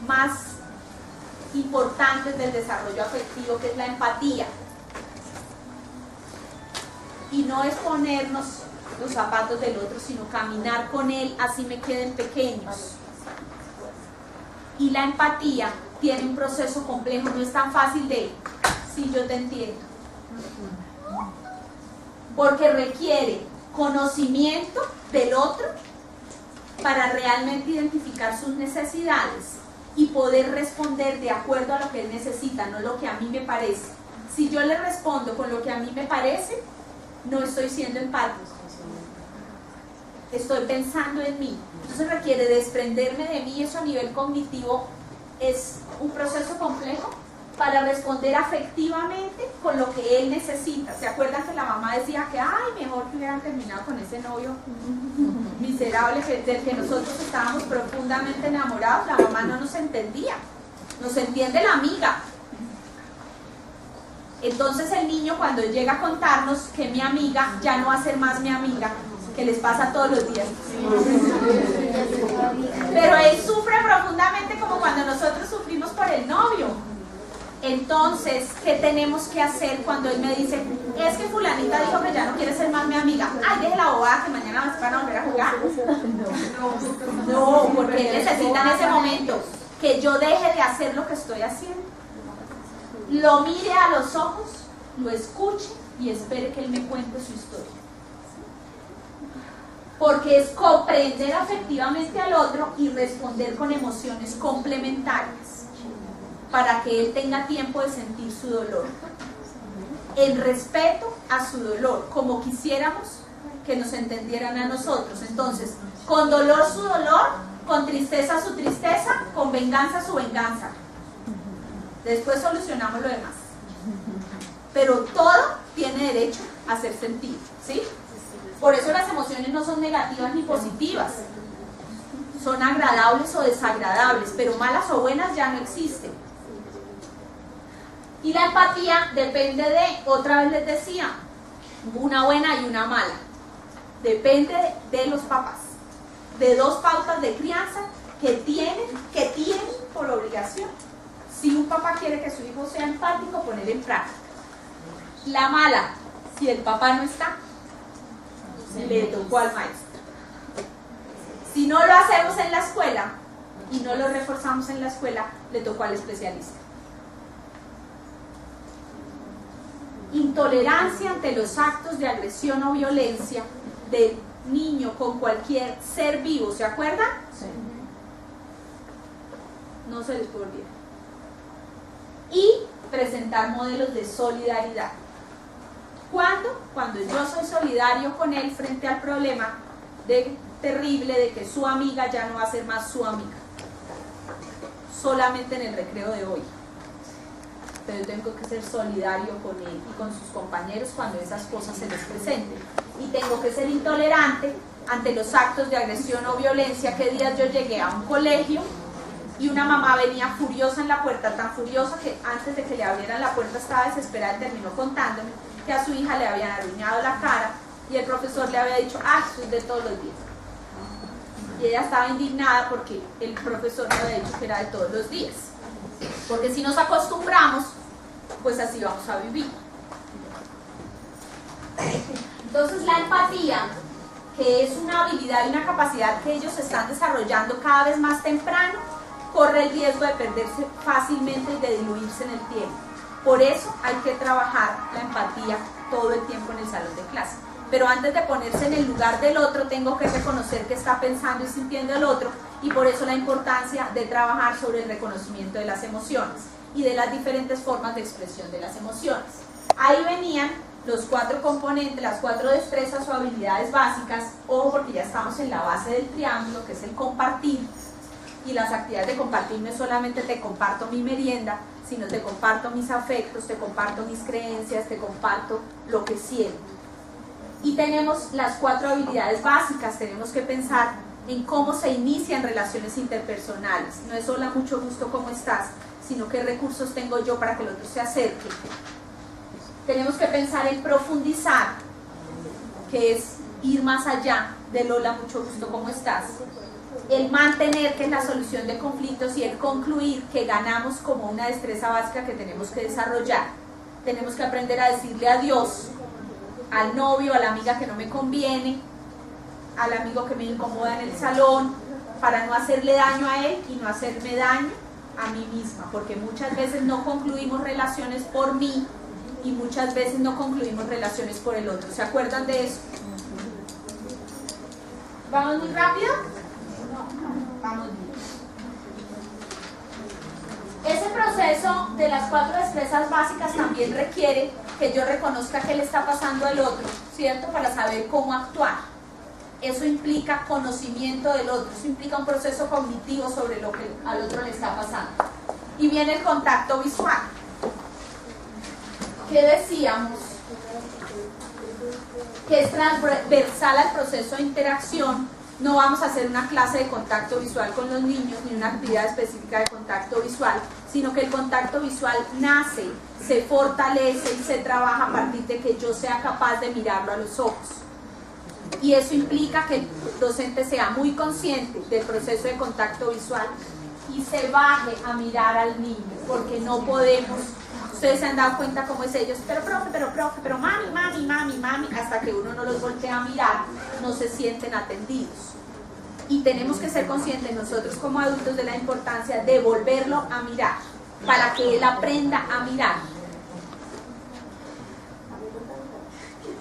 más importantes del desarrollo afectivo, que es la empatía. Y no es ponernos los zapatos del otro, sino caminar con él así me queden pequeños. Y la empatía tiene un proceso complejo, no es tan fácil de, sí, yo te entiendo. porque requiere conocimiento del otro para realmente identificar sus necesidades y poder responder de acuerdo a lo que él necesita, no lo que a mí me parece. Si yo le respondo con lo que a mí me parece, no estoy siendo empático, estoy pensando en mí. Entonces requiere desprenderme de mí, eso a nivel cognitivo es un proceso complejo para responder afectivamente con lo que él necesita. ¿Se acuerdan que la mamá decía que ay, mejor que hubieran terminado con ese novio miserable del que nosotros estábamos profundamente enamorados? La mamá no nos entendía, nos entiende la amiga. Entonces el niño, cuando llega a contarnos que mi amiga ya no va a ser más mi amiga, que les pasa todos los días, pero él sufre profundamente como cuando nosotros sufrimos por el novio. Entonces, ¿qué tenemos que hacer cuando él me dice, es que fulanita dijo que ya no quiere ser más mi amiga? Ay, deje la bobada que mañana van a volver a jugar. No, porque él necesita en ese momento que yo deje de hacer lo que estoy haciendo, lo mire a los ojos, lo escuche y espere que él me cuente su historia. Porque es comprender afectivamente al otro y responder con emociones complementarias para que él tenga tiempo de sentir su dolor, en respeto a su dolor, como quisiéramos que nos entendieran a nosotros. Entonces, con dolor su dolor, con tristeza su tristeza, con venganza su venganza. Después solucionamos lo demás. Pero todo tiene derecho a ser sentido, ¿sí? Por eso las emociones no son negativas ni positivas. Son agradables o desagradables, pero malas o buenas ya no existen. Y la empatía depende de, otra vez les decía, una buena y una mala. Depende de los papás, de dos pautas de crianza que tienen por obligación. Si un papá quiere que su hijo sea empático, poner en práctica. La mala, si el papá no está, le tocó al maestro. Si no lo hacemos en la escuela y no lo reforzamos en la escuela, le tocó al especialista. Intolerancia ante los actos de agresión o violencia del niño con cualquier ser vivo, ¿se acuerdan? Sí. No se les puede olvidar. Y presentar modelos de solidaridad. ¿Cuándo? Cuando yo soy solidario con él frente al problema terrible de que su amiga ya no va a ser más su amiga, solamente en el recreo de hoy. Pero yo tengo que ser solidario con él y con sus compañeros cuando esas cosas se les presenten. Y tengo que ser intolerante ante los actos de agresión o violencia. ¿Qué días yo llegué a un colegio y una mamá venía furiosa en la puerta, tan furiosa que antes de que le abrieran la puerta estaba desesperada y terminó contándome que a su hija le habían arruinado la cara y el profesor le había dicho, ah, eso es de todos los días? Y ella estaba indignada porque el profesor le había dicho que era de todos los días. Porque si nos acostumbramos, pues así vamos a vivir. Entonces la empatía, que es una habilidad y una capacidad que ellos están desarrollando cada vez más temprano, corre el riesgo de perderse fácilmente y de diluirse en el tiempo. Por eso hay que trabajar la empatía todo el tiempo en el salón de clase. Pero antes de ponerse en el lugar del otro, tengo que reconocer que está pensando y sintiendo el otro, y por eso la importancia de trabajar sobre el reconocimiento de las emociones y de las diferentes formas de expresión de las emociones. Ahí venían los 4 componentes, las 4 destrezas o habilidades básicas. Ojo, porque ya estamos en la base del triángulo, que es el compartir. Y las actividades de compartir no es solamente te comparto mi merienda, sino te comparto mis afectos, te comparto mis creencias, te comparto lo que siento. Y tenemos las 4 habilidades básicas. Tenemos que pensar en cómo se inician relaciones interpersonales. No es solo mucho gusto, ¿cómo estás?, sino qué recursos tengo yo para que el otro se acerque. Tenemos que pensar en profundizar, que es ir más allá del hola, mucho gusto, ¿cómo estás? El mantener, que es la solución de conflictos, y el concluir, que ganamos como una destreza básica que tenemos que desarrollar. Tenemos que aprender a decirle adiós al novio, a la amiga que no me conviene, al amigo que me incomoda en el salón, para no hacerle daño a él y no hacerme daño a mí misma, porque muchas veces no concluimos relaciones por mí, y muchas veces no concluimos relaciones por el otro. ¿Se acuerdan de eso? ¿Vamos muy rápido? Vamos bien. Ese proceso de las 4 destrezas básicas también requiere que yo reconozca qué le está pasando al otro, ¿cierto? Para saber cómo actuar. Eso implica conocimiento del otro, eso implica un proceso cognitivo sobre lo que al otro le está pasando. Y viene el contacto visual. ¿Qué decíamos? Que es transversal al proceso de interacción. No vamos a hacer una clase de contacto visual con los niños ni una actividad específica de contacto visual, sino que el contacto visual nace, se fortalece y se trabaja a partir de que yo sea capaz de mirarlo a los ojos. Y eso implica que el docente sea muy consciente del proceso de contacto visual y se baje a mirar al niño, porque no podemos. Ustedes se han dado cuenta cómo es ellos, pero profe, pero mami, hasta que uno no los voltea a mirar, no se sienten atendidos. Y tenemos que ser conscientes nosotros como adultos de la importancia de volverlo a mirar, para que él aprenda a mirar.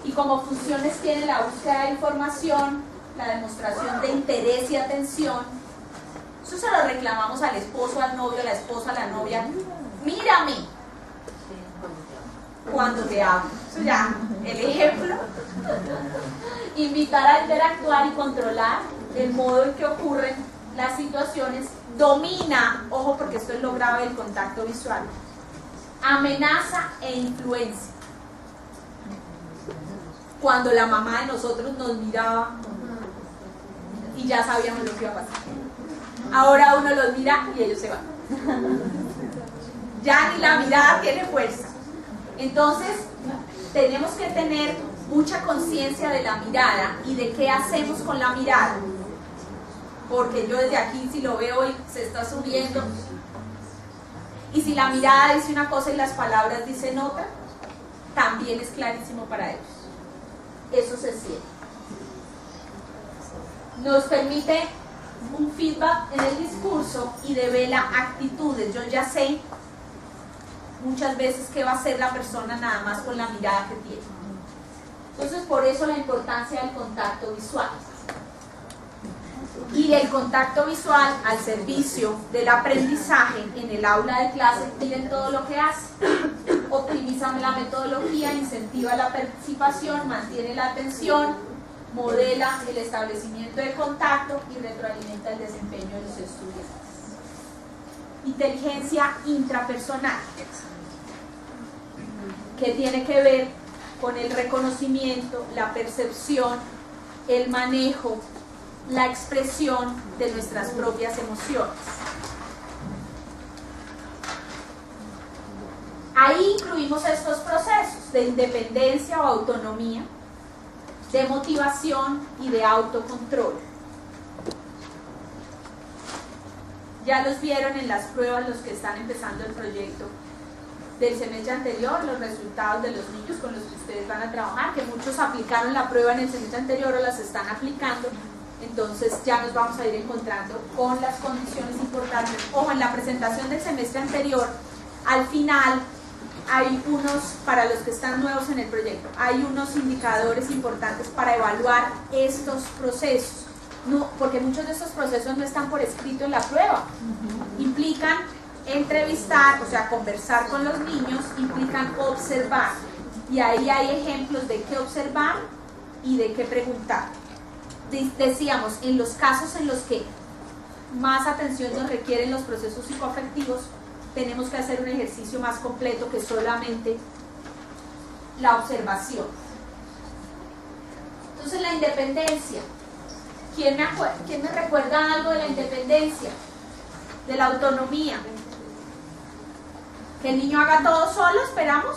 Y como funciones tiene la búsqueda de información, la demostración de interés y atención. Eso se lo reclamamos al esposo, al novio, a la esposa, a la novia. Mírame cuando te hablo. Eso ya, el ejemplo. Invitar a interactuar y controlar el modo en que ocurren las situaciones. Domina, ojo porque esto es lo grave del contacto visual. Amenaza e influencia. Cuando la mamá de nosotros nos miraba y ya sabíamos lo que iba a pasar. Ahora uno los mira y ellos se van. Ya ni la mirada tiene fuerza. Entonces, tenemos que tener mucha conciencia de la mirada y de qué hacemos con la mirada. Porque yo desde aquí, si lo veo y se está subiendo, y si la mirada dice una cosa y las palabras dicen otra, también es clarísimo para ellos. Eso se siente. Nos permite un feedback en el discurso y devela actitudes. Yo ya sé muchas veces qué va a hacer la persona nada más con la mirada que tiene. Entonces, por eso la importancia del contacto visual. Y el contacto visual al servicio del aprendizaje en el aula de clase, miren todo lo que hace. Optimiza la metodología, incentiva la participación, mantiene la atención, modela el establecimiento de contacto y retroalimenta el desempeño de los estudiantes. Inteligencia intrapersonal, que tiene que ver con el reconocimiento, la percepción, el manejo, la expresión de nuestras propias emociones. Ahí incluimos estos procesos de independencia o autonomía, de motivación y de autocontrol. Ya los vieron en las pruebas los que están empezando el proyecto del semestre anterior, los resultados de los niños con los que ustedes van a trabajar, que muchos aplicaron la prueba en el semestre anterior o las están aplicando. Entonces ya nos vamos a ir encontrando con las condiciones importantes. Ojo, en la presentación del semestre anterior, al final hay unos, para los que están nuevos en el proyecto, hay unos indicadores importantes para evaluar estos procesos, no, porque muchos de estos procesos no están por escrito en la prueba. Implican entrevistar, o sea, conversar con los niños, implican observar, y ahí hay ejemplos de qué observar y de qué preguntar. Decíamos, en los casos en los que más atención nos requieren los procesos psicoafectivos, tenemos que hacer un ejercicio más completo que solamente la observación. Entonces, la independencia. ¿Quién me recuerda algo de la independencia? De la autonomía. ¿Que el niño haga todo solo, esperamos?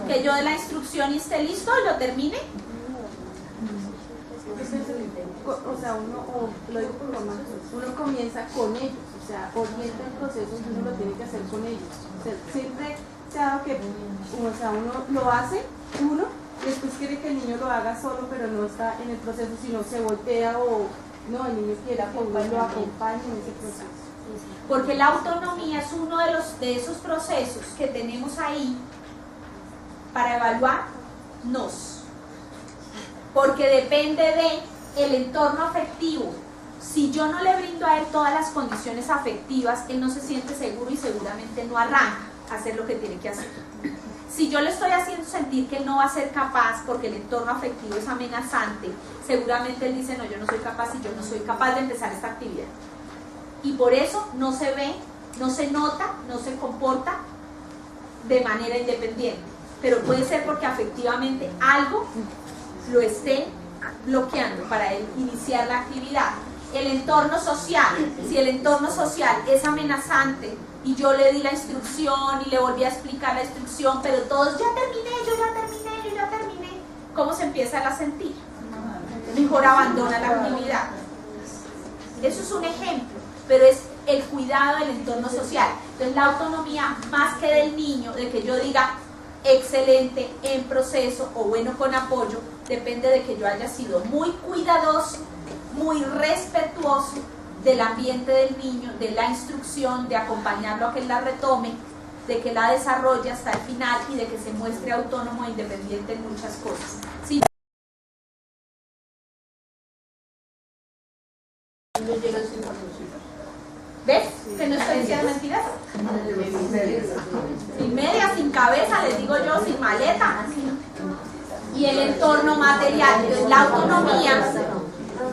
¿Que yo dé la instrucción y esté listo y lo termine? O sea, lo digo por mamá, uno comienza con ellos, o sea, orienta el proceso y uno lo tiene que hacer con ellos. O sea, siempre se ha dado que, o sea, uno lo hace, y después quiere que el niño lo haga solo, pero no está en el proceso, sino se voltea o no, el niño quiere que uno lo acompañe en ese proceso. Porque la autonomía es uno de esos procesos que tenemos ahí para evaluarnos, porque depende de el entorno afectivo. Si yo no le brindo a él todas las condiciones afectivas, él no se siente seguro y seguramente no arranca a hacer lo que tiene que hacer. Si yo le estoy haciendo sentir que él no va a ser capaz porque el entorno afectivo es amenazante, seguramente él dice, no, yo no soy capaz y yo no soy capaz de empezar esta actividad. Y por eso no se ve, no se nota, no se comporta de manera independiente. Pero puede ser porque afectivamente algo lo esté bloqueando para él iniciar la actividad. El entorno social, si el entorno social es amenazante y yo le di la instrucción y le volví a explicar la instrucción, pero todos, ya terminé, yo ya terminé, ¿cómo se empieza a sentir? Mejor abandona la actividad. Eso es un ejemplo, pero es el cuidado del entorno social. Entonces la autonomía, más que del niño, de que yo diga excelente, en proceso o bueno con apoyo, depende de que yo haya sido muy cuidadoso, muy respetuoso del ambiente del niño, de la instrucción, de acompañarlo a que él la retome, de que la desarrolle hasta el final y de que se muestre autónomo e independiente en muchas cosas. ¿Sí? ¿Ves? Que no estoy diciendo mentiras. Sin media, sin cabeza, les digo yo, sin maleta. Y el entorno material, entonces la autonomía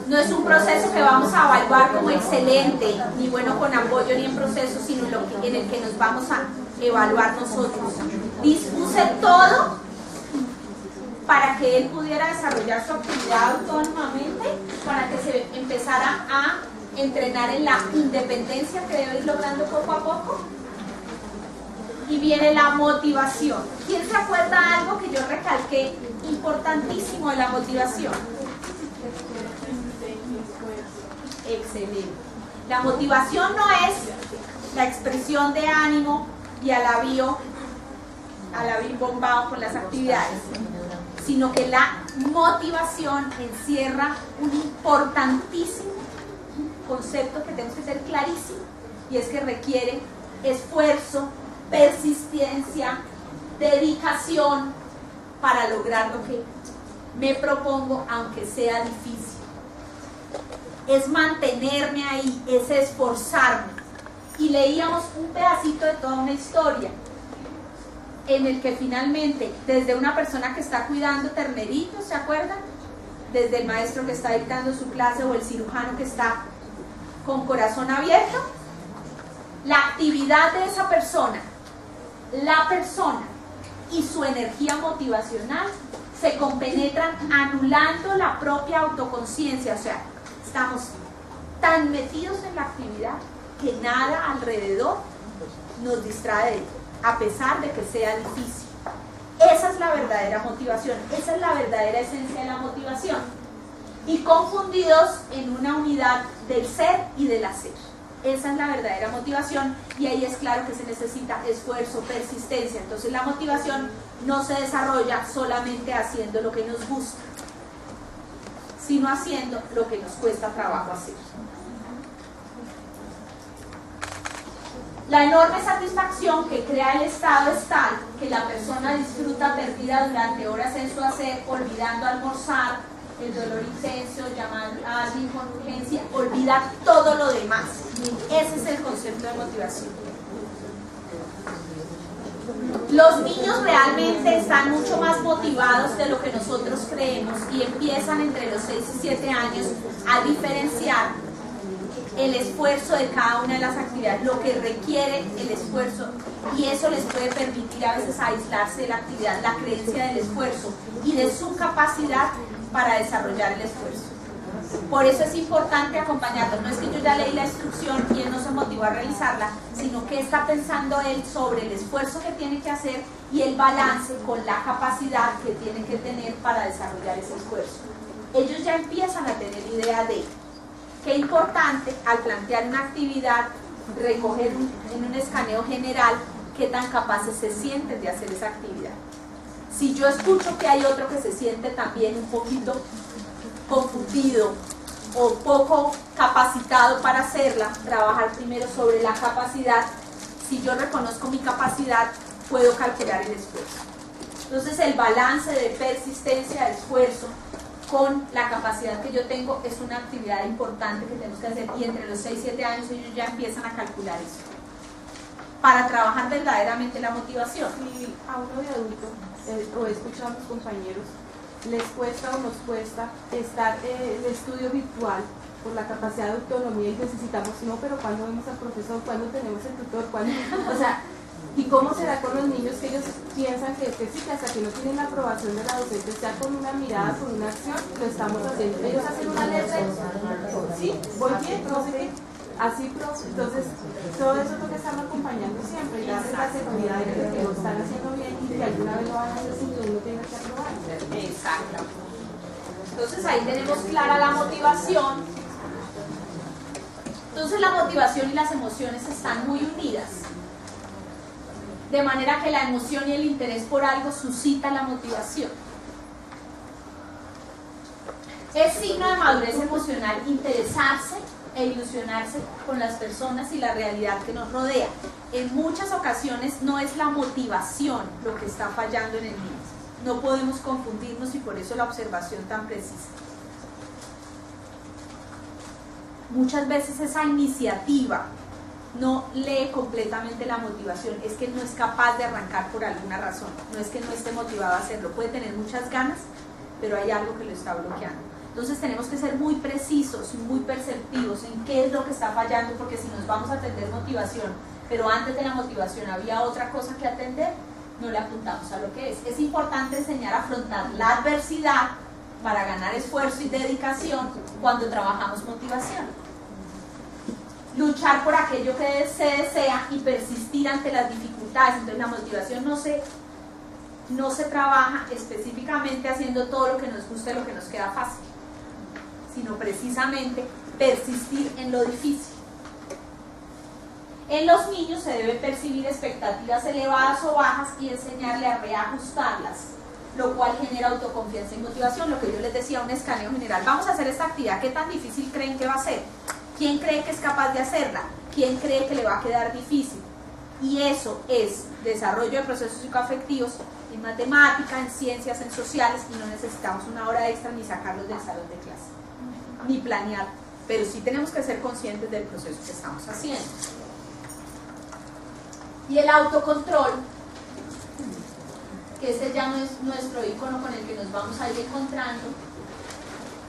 no es un proceso que vamos a evaluar como excelente, ni bueno con apoyo, ni en proceso, sino en el que nos vamos a evaluar nosotros. Dispuse todo para que él pudiera desarrollar su actividad autónomamente, para que se empezara a entrenar en la independencia que debe ir logrando poco a poco. Y viene la motivación. ¿Quién se acuerda de algo que yo recalqué importantísimo de la motivación? Excelente. La motivación no es la expresión de ánimo y alabío bombado con las actividades, sino que la motivación encierra un importantísimo concepto que tenemos que ser clarísimo, y es que requiere esfuerzo, persistencia, dedicación para lograr lo que me propongo, aunque sea difícil. Es mantenerme ahí, es esforzarme. Y leíamos un pedacito de toda una historia en el que finalmente, desde una persona que está cuidando terneritos, ¿se acuerdan? Desde el maestro que está dictando su clase o el cirujano que está con corazón abierto, la actividad de esa persona, la persona y su energía motivacional se compenetran anulando la propia autoconciencia. O sea, estamos tan metidos en la actividad que nada alrededor nos distrae de ello, a pesar de que sea difícil. Esa es la verdadera motivación, esa es la verdadera esencia de la motivación. Y confundidos en una unidad del ser y del hacer. Esa es la verdadera motivación, y ahí es claro que se necesita esfuerzo, persistencia. Entonces la motivación no se desarrolla solamente haciendo lo que nos gusta, sino haciendo lo que nos cuesta trabajo hacer. La enorme satisfacción que crea el estado es tal que la persona disfruta perdida durante horas en su hacer, olvidando almorzar, el dolor intenso, llamar a alguien con urgencia, olvida todo lo demás. Ese es el concepto de motivación. Los niños realmente están mucho más motivados de lo que nosotros creemos y empiezan entre los 6 y 7 años a diferenciar el esfuerzo de cada una de las actividades, lo que requiere el esfuerzo, y eso les puede permitir a veces aislarse de la actividad, la creencia del esfuerzo y de su capacidad para desarrollar el esfuerzo. Por eso es importante acompañarlo. No es que yo ya leí la instrucción y él no se motivó a realizarla, sino que está pensando él sobre el esfuerzo que tiene que hacer y el balance con la capacidad que tiene que tener para desarrollar ese esfuerzo. Ellos ya empiezan a tener idea de qué importante al plantear una actividad, recoger en un escaneo general qué tan capaces se sienten de hacer esa actividad. Si yo escucho que hay otro que se siente también un poquito confundido o poco capacitado para hacerla, trabajar primero sobre la capacidad. Si yo reconozco mi capacidad, puedo calcular el esfuerzo. Entonces el balance de persistencia, de esfuerzo, con la capacidad que yo tengo es una actividad importante que tenemos que hacer, y entre los 6 y 7 años ellos ya empiezan a calcular eso, para trabajar verdaderamente la motivación. Si a uno de adulto, o he escuchado a mis compañeros, les cuesta o nos cuesta estar en el estudio virtual por la capacidad de autonomía y necesitamos, no, pero ¿cuándo vemos al profesor? ¿Cuándo tenemos el tutor? ¿Cuándo? O sea, ¿y cómo será con los niños que ellos piensan que sí, que hasta que no tienen la aprobación de la docente, sea con una mirada, con una acción, lo estamos haciendo? Ellos hacen una letra, sí, voy bien, no sé qué, así, entonces, todo eso es lo que estamos acompañando siempre, y darles la seguridad de que lo están haciendo bien y que alguna vez lo van a hacer sin que uno tenga que aprobar. Exacto. Entonces ahí tenemos clara la motivación. Entonces la motivación y las emociones están muy unidas, de manera que la emoción y el interés por algo suscita la motivación. Es signo de madurez emocional interesarse e ilusionarse con las personas y la realidad que nos rodea. En muchas ocasiones no es la motivación lo que está fallando en el niño. No podemos confundirnos, y por eso la observación tan precisa. Muchas veces esa iniciativa no lee completamente la motivación, es que no es capaz de arrancar por alguna razón, no es que no esté motivado a hacerlo, puede tener muchas ganas, pero hay algo que lo está bloqueando. Entonces tenemos que ser muy precisos, muy perceptivos en qué es lo que está fallando, porque si nos vamos a atender motivación, pero antes de la motivación había otra cosa que atender, no le apuntamos a lo que es. Es importante enseñar a afrontar la adversidad para ganar esfuerzo y dedicación cuando trabajamos motivación. Luchar por aquello que se desea y persistir ante las dificultades. Entonces la motivación no se trabaja específicamente haciendo todo lo que nos gusta y lo que nos queda fácil, sino precisamente persistir en lo difícil. En los niños se debe percibir expectativas elevadas o bajas y enseñarle a reajustarlas, lo cual genera autoconfianza y motivación. Lo que yo les decía, un escaneo general. Vamos a hacer esta actividad, ¿qué tan difícil creen que va a ser? ¿Quién cree que es capaz de hacerla? ¿Quién cree que le va a quedar difícil? Y eso es desarrollo de procesos psicoafectivos en matemática, en ciencias, en sociales, y no necesitamos una hora extra ni sacarlos del salón de clase, ni planear, pero sí tenemos que ser conscientes del proceso que estamos haciendo. Y el autocontrol, que este ya no es nuestro icono con el que nos vamos a ir encontrando.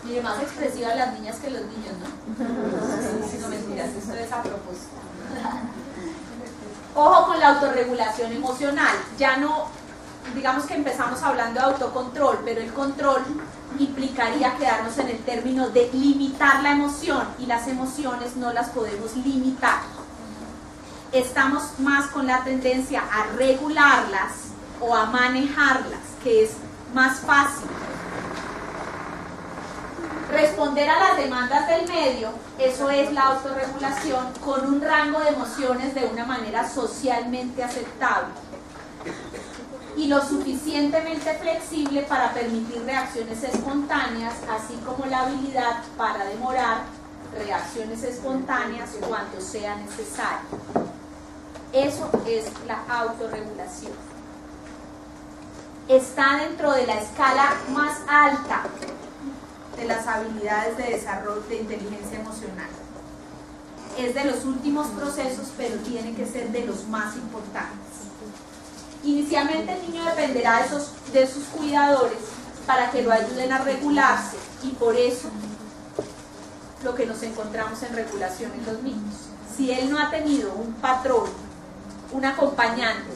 Mire, más expresivas las niñas que los niños, ¿no? Si no, mentiras, esto es a propósito. Ojo con la autorregulación emocional. Ya no, digamos que empezamos hablando de autocontrol, pero el control implicaría quedarnos en el término de limitar la emoción, y las emociones no las podemos limitar. Estamos más con la tendencia a regularlas o a manejarlas, que es más fácil. Responder a las demandas del medio, eso es la autorregulación, con un rango de emociones de una manera socialmente aceptable y lo suficientemente flexible para permitir reacciones espontáneas, así como la habilidad para demorar reacciones espontáneas cuando sea necesario. Eso es la autorregulación. Está dentro de la escala más alta de las habilidades de desarrollo de inteligencia emocional. Es de los últimos procesos, pero tiene que ser de los más importantes. Inicialmente el niño dependerá de sus cuidadores para que lo ayuden a regularse, y por eso lo que nos encontramos en regulación en los niños. Si él no ha tenido un patrón, un acompañante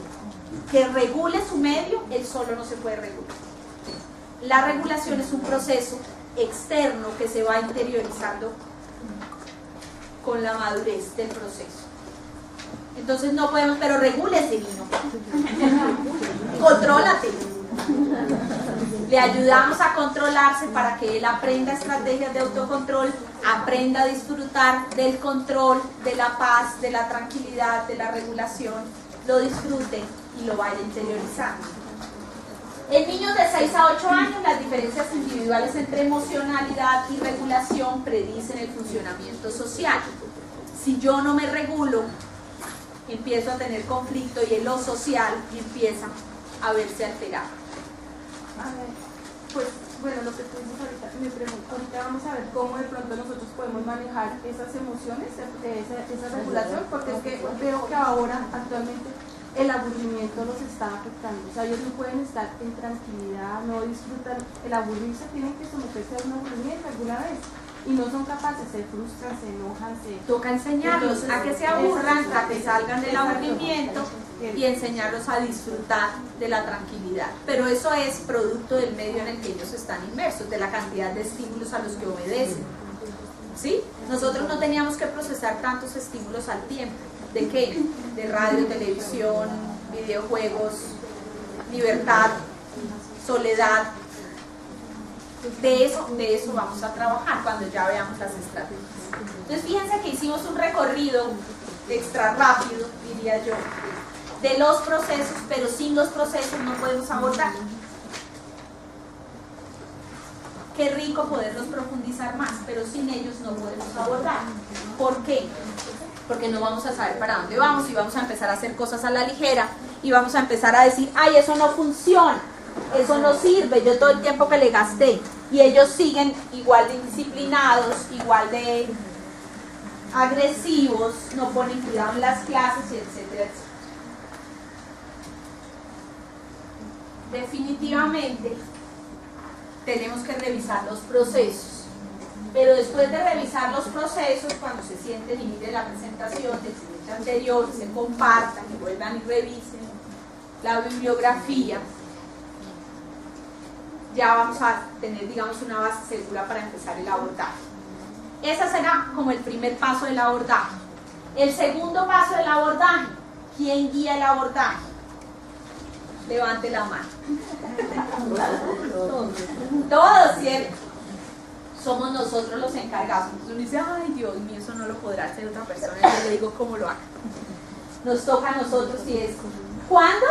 que regule su medio, él solo no se puede regular. La regulación es un proceso externo que se va interiorizando con la madurez del proceso. Entonces no podemos, pero regúlese, niño. Contrólate. Le ayudamos a controlarse para que él aprenda estrategias de autocontrol, aprenda a disfrutar del control, de la paz, de la tranquilidad, de la regulación, lo disfrute y lo vaya interiorizando. En niños de 6 a 8 años, las diferencias individuales entre emocionalidad y regulación predicen el funcionamiento social. Si yo no me regulo, empiezo a tener conflicto y en lo social empieza a verse alterado. A ver, pues bueno, lo que tú dices ahorita, me pregunto, ahorita vamos a ver cómo de pronto nosotros podemos manejar esas emociones, esa regulación, porque es que veo que ahora, actualmente, el aburrimiento los está afectando. O sea, ellos no pueden estar en tranquilidad, no disfrutan, el aburrirse, tienen que someterse a un aburrimiento alguna vez. Y no son capaces, se frustran, se enojan, Toca enseñarlos a que se aburran, a que salgan del aburrimiento y enseñarlos a disfrutar de la tranquilidad. Pero eso es producto del medio en el que ellos están inmersos, de la cantidad de estímulos a los que obedecen. ¿Sí? Nosotros no teníamos que procesar tantos estímulos al tiempo. ¿De qué? De radio, televisión, videojuegos, libertad, soledad. De eso vamos a trabajar cuando ya veamos las estrategias. Entonces fíjense que hicimos un recorrido extra rápido, diría yo, de los procesos, pero sin los procesos no podemos abordar. Qué rico poderlos profundizar más, pero sin ellos no podemos abordar. ¿Por qué? Porque no vamos a saber para dónde vamos y vamos a empezar a hacer cosas a la ligera y vamos a empezar a decir, ay, eso no funciona, eso no sirve, yo todo el tiempo que le gasté. Y ellos siguen igual de indisciplinados, igual de agresivos, no ponen cuidado en las clases, etcétera, etcétera. Definitivamente tenemos que revisar los procesos, pero después de revisar los procesos, cuando se sienten y miren la presentación del semestre anterior, se compartan y vuelvan y revisen la bibliografía, ya vamos a tener, digamos, una base segura para empezar el abordaje. Ese será como el primer paso del abordaje. El segundo paso del abordaje, ¿quién guía el abordaje? Levante la mano. Todos, ¿cierto? Somos nosotros los encargados. Entonces uno dice, ay, Dios mío, eso no lo podrá hacer otra persona. Yo le digo cómo lo haga. Nos toca a nosotros y es, ¿cuándo?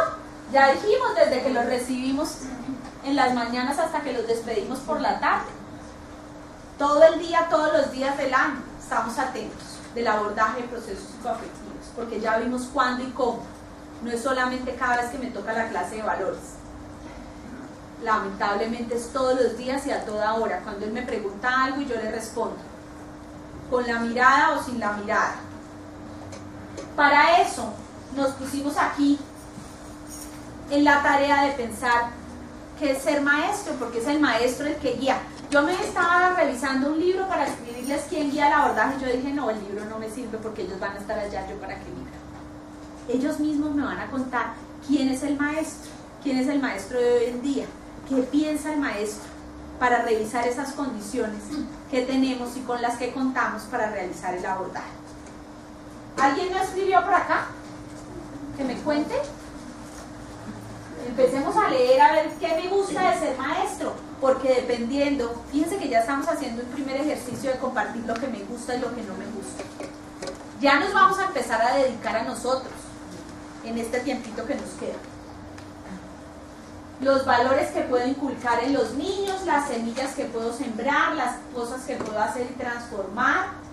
Ya dijimos, desde que los recibimos en las mañanas hasta que los despedimos por la tarde. Todo el día, todos los días del año, estamos atentos del abordaje de procesos psicoafectivos, porque ya vimos cuándo y cómo. No es solamente cada vez que me toca la clase de valores. Lamentablemente es todos los días y a toda hora, cuando él me pregunta algo y yo le respondo, con la mirada o sin la mirada. Para eso nos pusimos aquí en la tarea de pensar qué es ser maestro, porque es el maestro el que guía. Yo me estaba revisando un libro para escribirles quién guía el abordaje y yo dije, no, el libro no me sirve porque ellos van a estar allá, yo para qué libro. Ellos mismos me van a contar quién es el maestro de hoy en día, qué piensa el maestro para revisar esas condiciones que tenemos y con las que contamos para realizar el abordaje. ¿Alguien no escribió por acá? ¿Que me cuente? Empecemos a leer a ver qué me gusta de ser maestro, porque dependiendo, fíjense que ya estamos haciendo un primer ejercicio de compartir lo que me gusta y lo que no me gusta. Ya nos vamos a empezar a dedicar a nosotros en este tiempito que nos queda. Los valores que puedo inculcar en los niños, las semillas que puedo sembrar, las cosas que puedo hacer y transformar,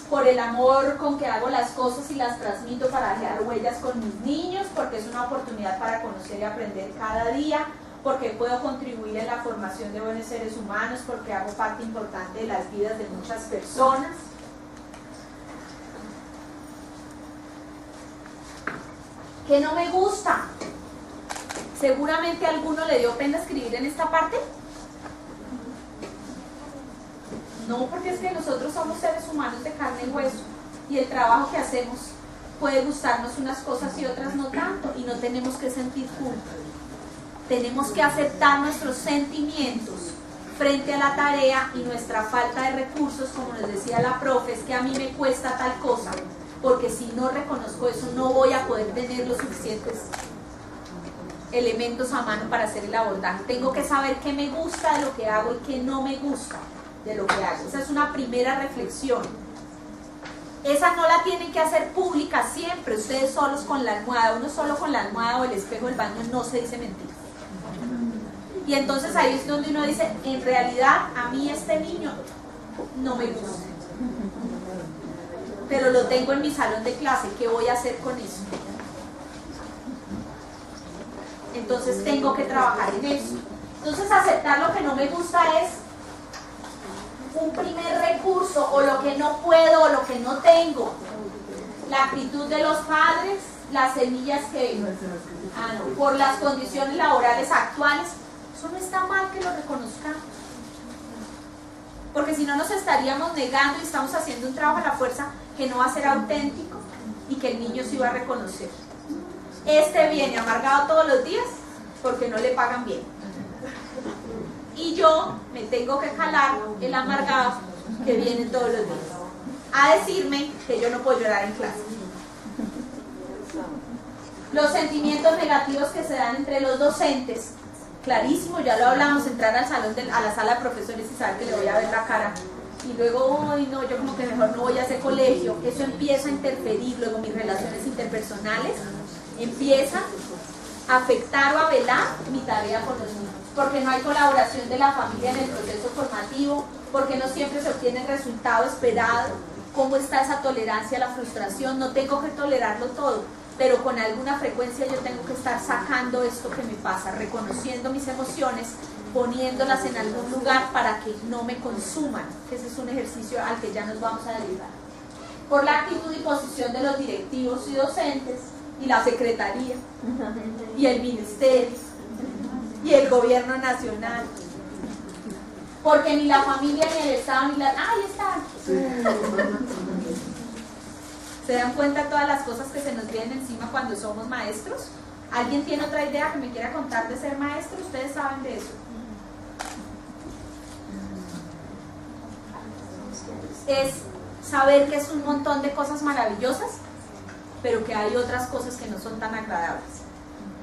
por el amor con que hago las cosas y las transmito para dejar huellas con mis niños, porque es una oportunidad para conocer y aprender cada día, porque puedo contribuir en la formación de buenos seres humanos, porque hago parte importante de las vidas de muchas personas. ¿Qué no me gusta? Seguramente a alguno le dio pena escribir en esta parte. No, porque es que nosotros somos seres humanos de carne y hueso y el trabajo que hacemos puede gustarnos unas cosas y otras no tanto, y no tenemos que sentir culpa. Tenemos que aceptar nuestros sentimientos frente a la tarea y nuestra falta de recursos, como nos decía la profe, es que a mí me cuesta tal cosa, porque si no reconozco eso no voy a poder tener los suficientes elementos a mano para hacer el abordaje. Tengo que saber qué me gusta de lo que hago y qué no me gusta de lo que hago. Esa es una primera reflexión. Esa no la tienen que hacer pública siempre, ustedes solos con la almohada. Uno solo con la almohada o el espejo del baño no se dice mentira. Y entonces ahí es donde uno dice, en realidad a mí este niño no me gusta, pero lo tengo en mi salón de clase, ¿qué voy a hacer con eso? Entonces tengo que trabajar en eso. Entonces aceptar lo que no me gusta es un primer recurso, o lo que no puedo, o lo que no tengo. La actitud de los padres, las semillas que por las condiciones laborales actuales, eso no está mal que lo reconozcamos. Porque si no nos estaríamos negando y estamos haciendo un trabajo a la fuerza que no va a ser auténtico y que el niño sí va a reconocer. Este viene amargado todos los días porque no le pagan bien. Y yo me tengo que jalar el amargado que viene todos los días a decirme que yo no puedo llorar en clase. Los sentimientos negativos que se dan entre los docentes, clarísimo, ya lo hablamos, entrar al salón a la sala de profesores y saber que le voy a ver la cara y luego, ay no, yo como que mejor no voy a ese colegio. Eso empieza a interferir, luego mis relaciones interpersonales empiezan a afectar o a velar mi tarea con los niños, porque no hay colaboración de la familia en el proceso formativo, porque no siempre se obtiene el resultado esperado. ¿Cómo está esa tolerancia a la frustración? No tengo que tolerarlo todo, pero con alguna frecuencia yo tengo que estar sacando esto que me pasa, reconociendo mis emociones, poniéndolas en algún lugar para que no me consuman, que ese es un ejercicio al que ya nos vamos a derivar. Por la actitud y posición de los directivos y docentes, y la secretaría, y el ministerio, y el gobierno nacional. Porque ni la familia, ni el Estado, ni la... ¡Ahí están! ¿Se dan cuenta de todas las cosas que se nos vienen encima cuando somos maestros? ¿Alguien tiene otra idea que me quiera contar de ser maestro? Ustedes saben de eso. Es saber que es un montón de cosas maravillosas, pero que hay otras cosas que no son tan agradables.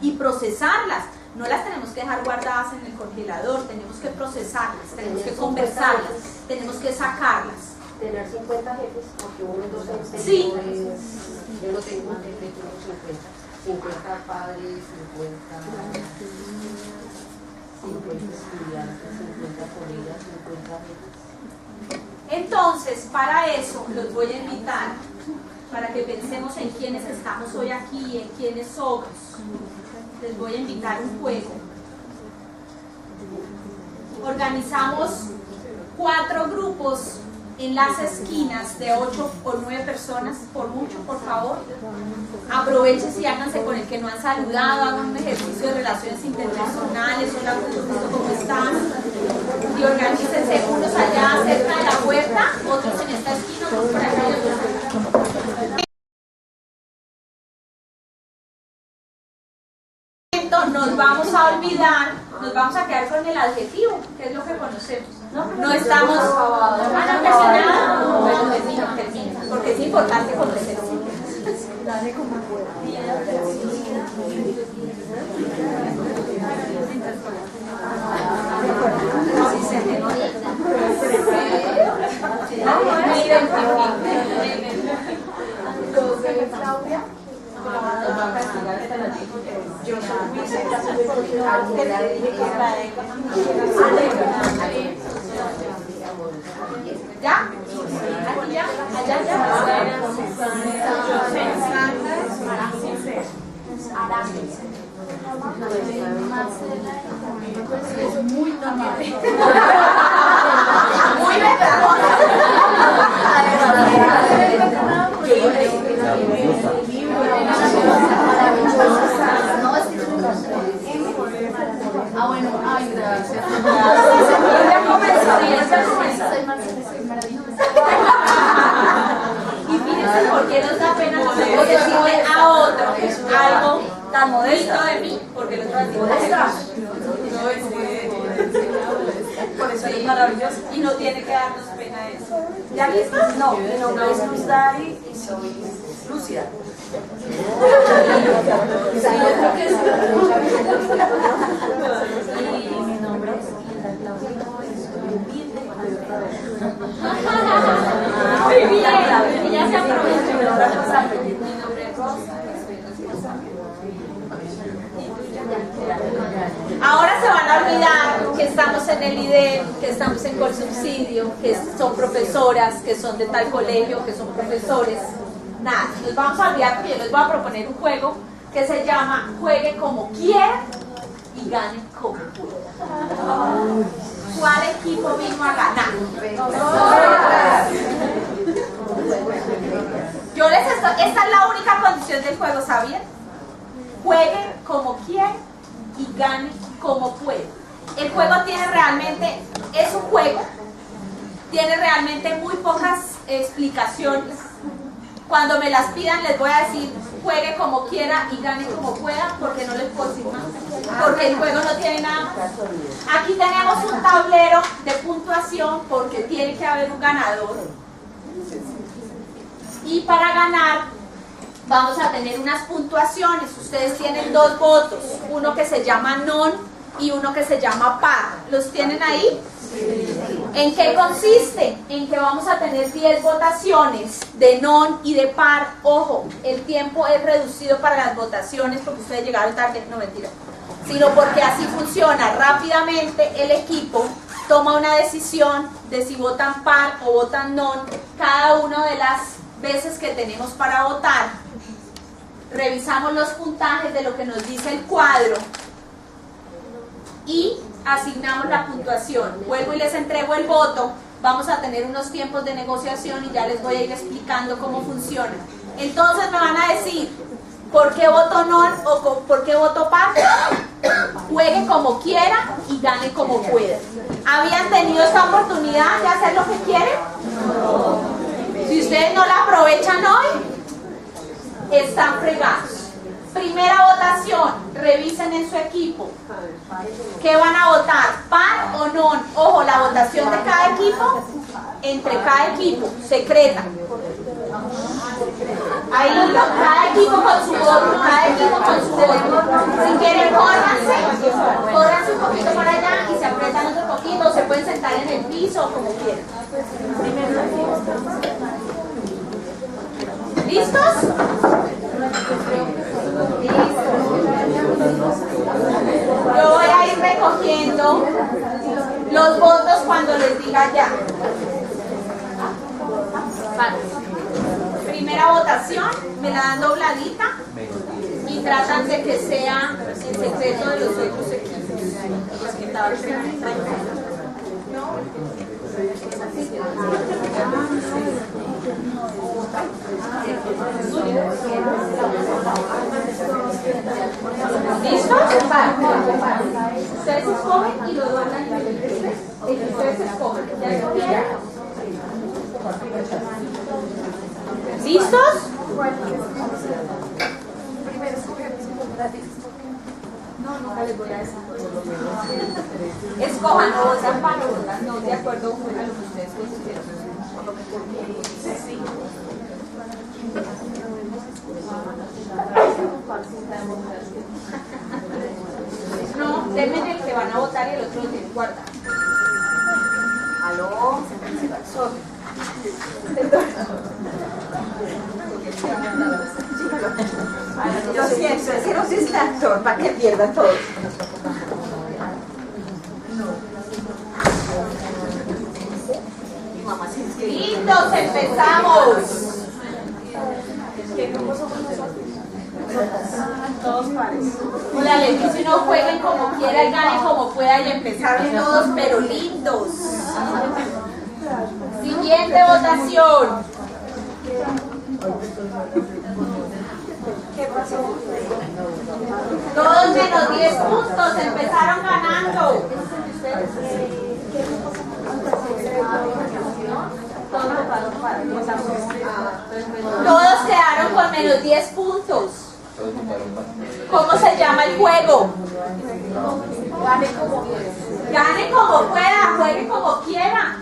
Y procesarlas. No las tenemos que dejar guardadas en el congelador, tenemos que procesarlas, tenemos que conversarlas, tenemos que sacarlas. Tener 50 jefes, porque uno es docente, sí. Yo no tengo un jefe, tengo 50 padres, 50 estudiantes, 50 colegas, 50 jefes. Entonces, para eso los voy a invitar, para que pensemos en quiénes estamos hoy aquí, en quiénes somos. Les voy a invitar un juego. Organizamos 4 grupos en las esquinas de 8 o 9 personas, por mucho, por favor. Aprovechen y háganse con el que no han saludado, hagan un ejercicio de relaciones interpersonales, hola, mucho gusto, ¿cómo están? Y organícense unos allá cerca de la puerta, otros en esta esquina, otros por acá y otros por acá. Nos vamos a olvidar, nos vamos a quedar con el adjetivo, que es lo que conocemos. No estamos apasionados, bueno, termina, porque es importante conocerlo. Claudia. Yo ¿Ya? ¿Aquí ya? ¿Allá ya? Muy normal. Muy Ah, bueno, ay, gracias. Y fíjense por qué nos da pena nosotros decirle a otro algo tan modesto de mí, porque el otro va a decir, por eso es maravilloso y no tiene que darnos pena eso. ¿Ya listo? No, mi nombre es Luz Dari y soy lúcida. Y mi nombre es Hilda Claudia y soy humilde. Muy bien, ya se aprovechó. Mi nombre es Rosa. Ahora se van a olvidar que estamos en el IDEM, que estamos en Colsubsidio, que son profesoras, que son de tal colegio, que son profesores. Nada, nos vamos a olvidar porque yo les voy a proponer un juego que se llama Juegue como quiera y gane como pueda. ¿Cuál equipo vino a ganar? Esta es la única condición del juego, ¿sabían? Juegue como quiera y gane como pueda. El juego tiene realmente, es un juego, tiene realmente muy pocas explicaciones. Cuando me las pidan les voy a decir, juegue como quiera y gane como pueda, porque no les puedo decir más, porque el juego no tiene nada. Aquí tenemos un tablero de puntuación, porque tiene que haber un ganador. Y para ganar vamos a tener unas puntuaciones. Ustedes tienen 2 votos, uno que se llama non y uno que se llama par. ¿Los tienen ahí? ¿En qué consiste? En que vamos a tener 10 votaciones de non y de par. Ojo, el tiempo es reducido para las votaciones porque ustedes llegaron tarde, no mentira, sino porque así funciona. Rápidamente el equipo toma una decisión de si votan par o votan non cada una de las veces que tenemos para votar. Revisamos los puntajes de lo que nos dice el cuadro y asignamos la puntuación. Vuelvo y les entrego el voto. Vamos a tener unos tiempos de negociación y ya les voy a ir explicando cómo funciona. Entonces me van a decir por qué voto non o por qué voto par. Juegue como quiera y gane como pueda. ¿Habían tenido esta oportunidad de hacer lo que quieren? Si ustedes no la aprovechan hoy, están fregados. Primera votación, revisen en su equipo. ¿Qué van a votar? ¿Par o non? Ojo, la votación de cada equipo, entre cada equipo, secreta. Ahí, cada equipo con su voto, cada equipo con su voto. Si quieren, córranse un poquito por allá y se apretan otro poquito, se pueden sentar en el piso o como quieran. ¿Listos? Yo voy a ir recogiendo los votos cuando les diga ya. Vale. Primera votación, me la dan dobladita y tratan de que sea en secreto de los otros equipos. ¿Listos? Ustedes escogen y lo doblan. Ustedes escogen. ¿Ya escogieron? ¿Listos? No, nunca les voy a decir. Escojan o votan para o votan no, de acuerdo con lo que ustedes consideren. Sí. No, denme el que van a votar y el otro lo tienen guardado. ¿Aló? Lo siento, es que no soy distractor para que pierdan todo. ¡Listos! ¡Empezamos! Todos pares. Hola, les dice no jueguen como quiera y ganen como pueda y empezaron todos pero lindos. Siguiente votación. ¿Qué pasó? Todos menos 10 puntos, empezaron ganando. Todos quedaron con menos 10 puntos. ¿Cómo se llama el juego? Gane como pueda, juegue como quiera.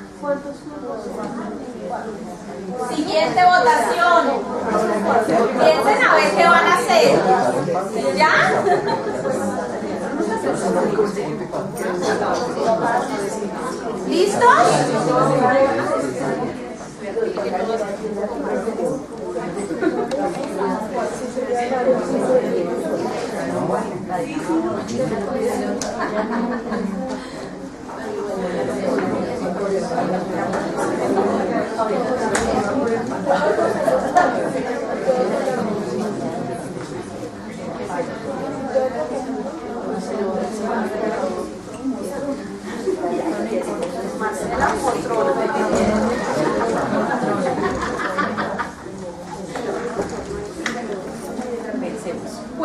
Siguiente votación. Piensen a ver qué van a hacer. ¿Ya? ¿Listos?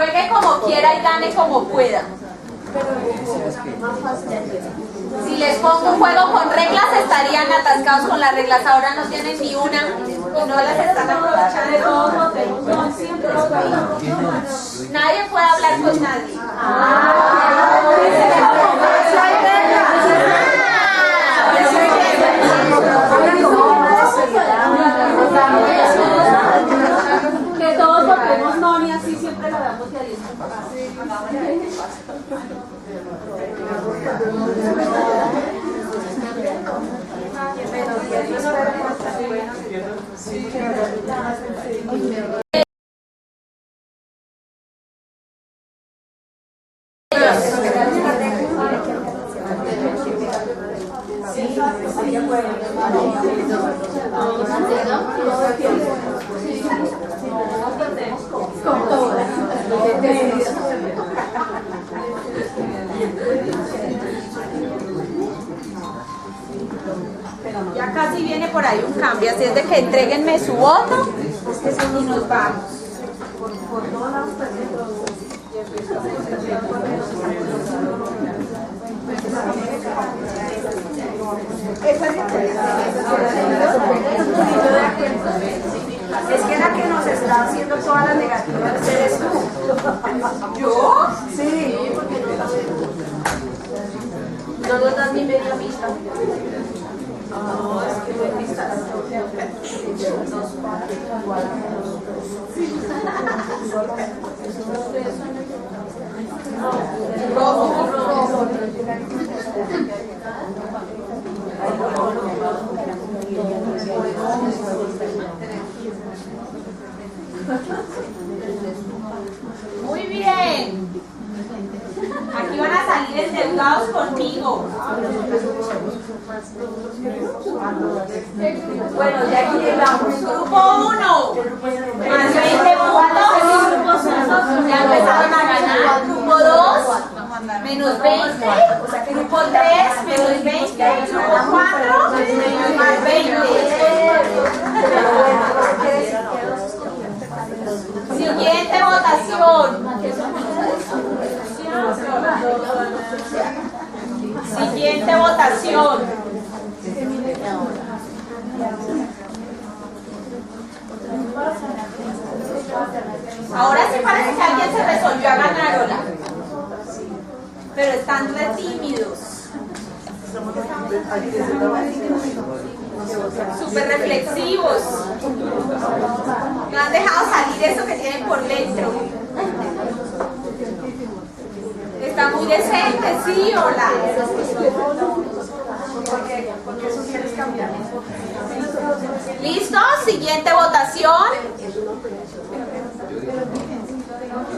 Juegue como quiera y gane como pueda. Si les pongo un juego con reglas, estarían atascados con las reglas. Ahora no tienen ni una y no las están aprovechando. Nadie puede hablar con nadie. Que todos votemos no, y así siempre lo damos de ahí. Ya casi viene por ahí un cambio, así es de que entréguenme su voto y nos vamos. Es que la que nos está haciendo todas las negativas eres tú. ¿Yo? Sí. No nos das ni media vista. No, es que no vistas. Muy bien. Aquí van a salir endeudados conmigo. Bueno, ya aquí llegamos. Grupo 1, más 20 puntos. Ya empezaron a ganar. Grupo 2, menos 20. Grupo 3, menos 20. Grupo 4, más 20. Siguiente votación. Siguiente votación. Ahora sí parece que alguien se resolvió a ganar, hola. Pero están re tímidos. Súper reflexivos. No han dejado salir eso que tienen por dentro. Está muy decente, sí, hola. ¿Listos? Siguiente votación.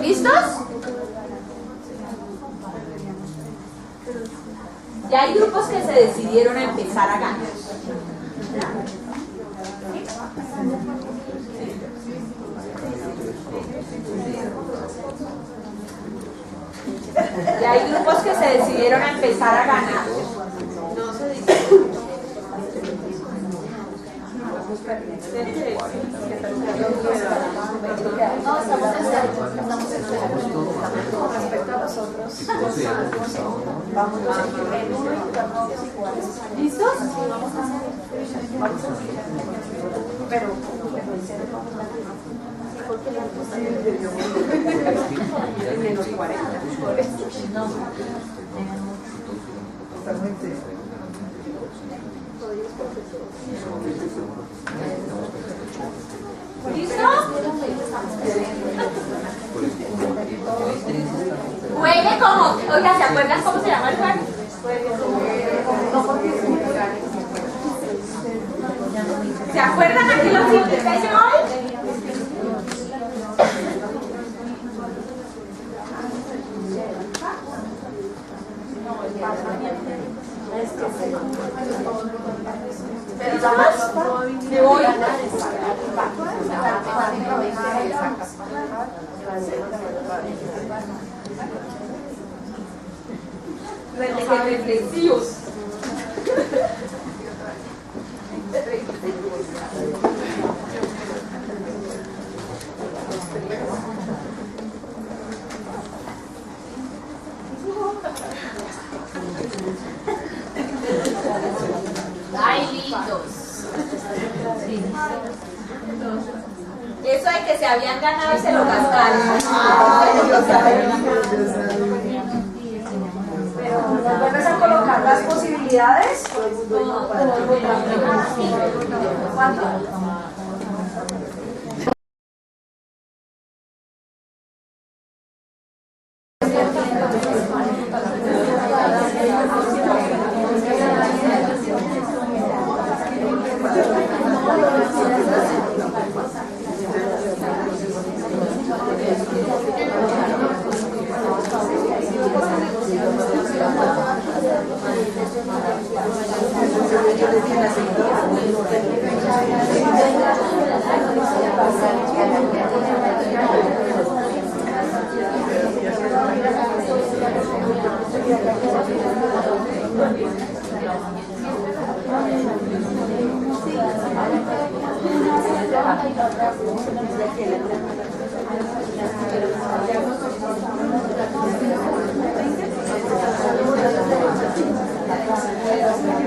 ¿Listos? Ya hay grupos que se decidieron a empezar a ganar. Ya hay grupos que se decidieron a empezar a ganar. No se dice. Con respecto a los otros, vamos a hacer el 1 y los iguales. ¿Listos? Vamos a hacer pero porque la cosa es menos 40. ¿Listo? Juegue como, oiga, ¿se acuerdan cómo se llama el juego? ¿Se acuerdan aquí los simplification hoy? Me voy. Reflexivos. Eso de que se habían ganado se lo gastaron. Pero ¿nos vuelves a colocar las posibilidades? ¿Cuánto?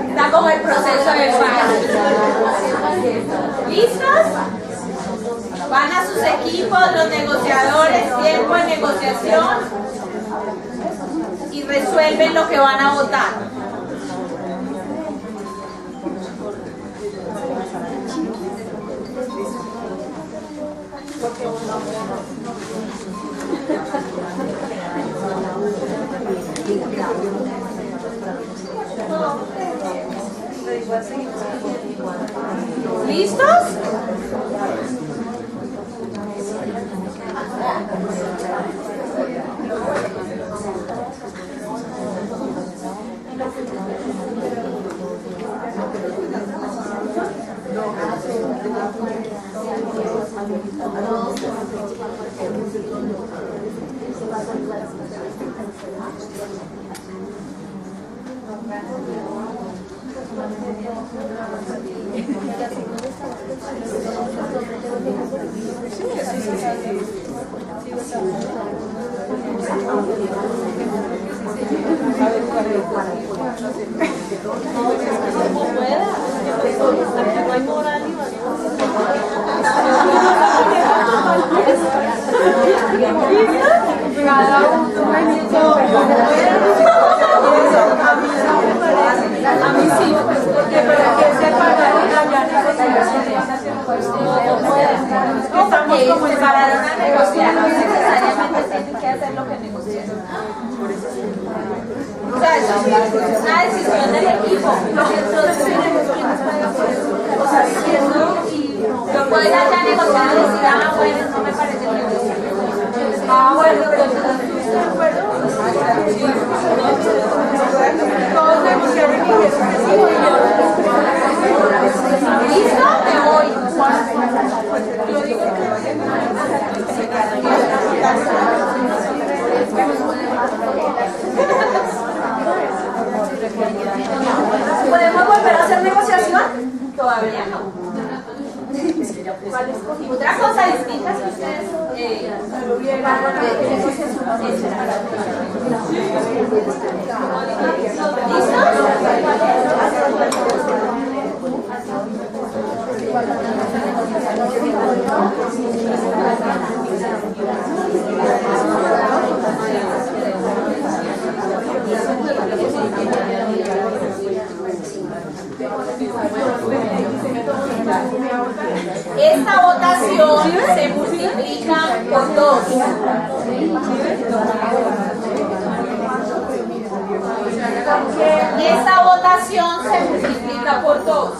Está como el proceso de paz. ¿Listos? Van a sus equipos, los negociadores, tiempo de negociación y resuelven lo que van a votar. ¿Listos? A mí sí, porque para que se pagaron allá estamos como separaron a negociar, no necesariamente tienen que hacer lo que negocian. O sea, eso es una decisión del equipo. O sea, si lo pueden allá negociar y decir, ah, bueno, no me parece negociar. Ah, bueno, entonces, ¿de acuerdo? Todos negociaron y dijeron que sí. ¿Listo? Me voy. Yo digo que ¿Podemos volver a hacer negociación? todavía no. Otra cosa distinta es que ustedes esta votación se multiplica por 2. Esta votación se multiplica por 2.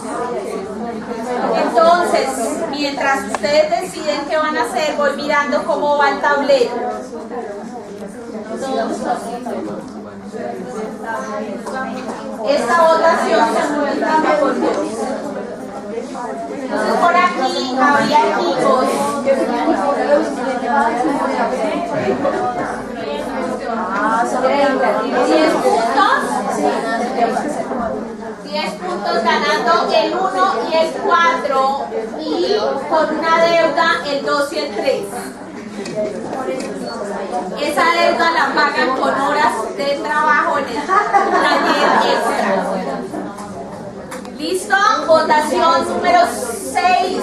Entonces, mientras ustedes deciden qué van a hacer, voy mirando cómo va el tablero. Esta votación se multiplica por 2. Entonces, por aquí habría equipos. 10 puntos. 10 puntos ganando el 1 y el 4 y con una deuda el 2 y el 3. Esa deuda la pagan con horas de trabajo en el taller extra. ¿Listo? Votación número 6.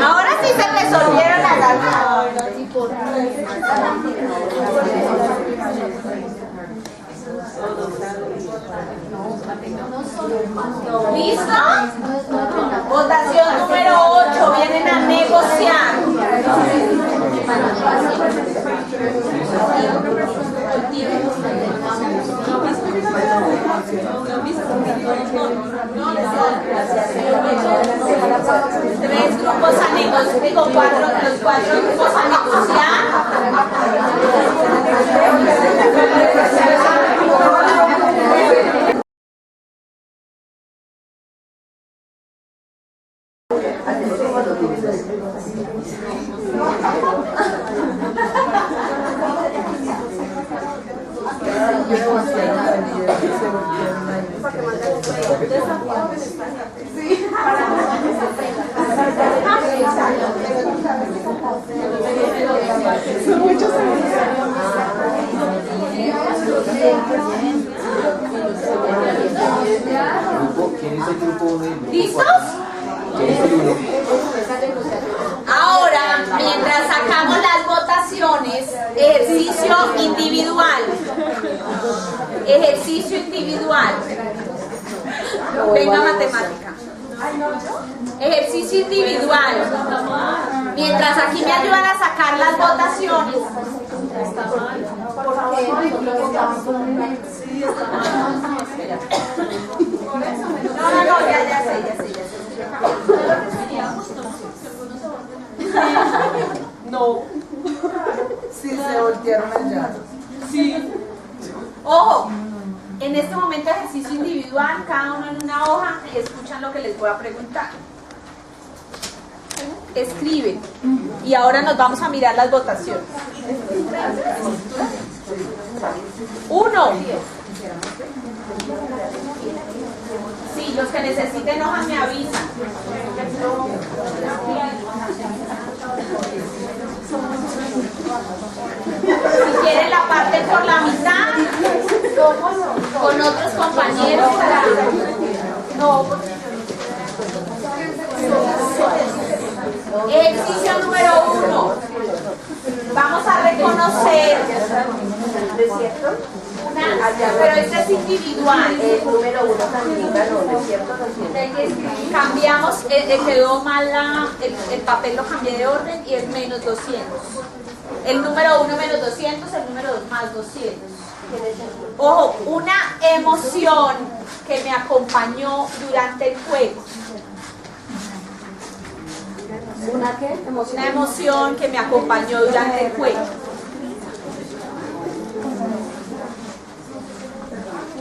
Ahora sí se resolvieron las ¿Listo? Votación número 8. Vienen a negociar. Tres grupos a negociar, digo los cuatro grupos a negociar. Son muchos ¿Quién es el grupo 1? ¿Listos? ¿Quién es el 1? Ahora, mientras sacamos las votaciones, ejercicio individual. Ejercicio individual. Venga, matemática. Ejercicio individual. Mientras aquí me ayudan a sacar las votaciones. No, ya sé. No. Sí, se voltearon allá. Sí. Ojo, en este momento ejercicio individual, cada uno en una hoja y escuchan lo que les voy a preguntar. Escriben. Y ahora nos vamos a mirar las votaciones. 1. Sí, los que necesiten hojas me avisan. Si quieren la parte por la mitad, con otros compañeros para... Ejercicio número 1. Vamos a reconocer pero este es individual. El número 1 también ganó, ¿no es cierto? Cambiamos, quedó mal el papel, lo cambié de orden y es menos 200. El número 1 menos 200, el número 2 más 200. Ojo, una emoción que me acompañó durante el juego. ¿Una qué? Una emoción que me acompañó durante el juego.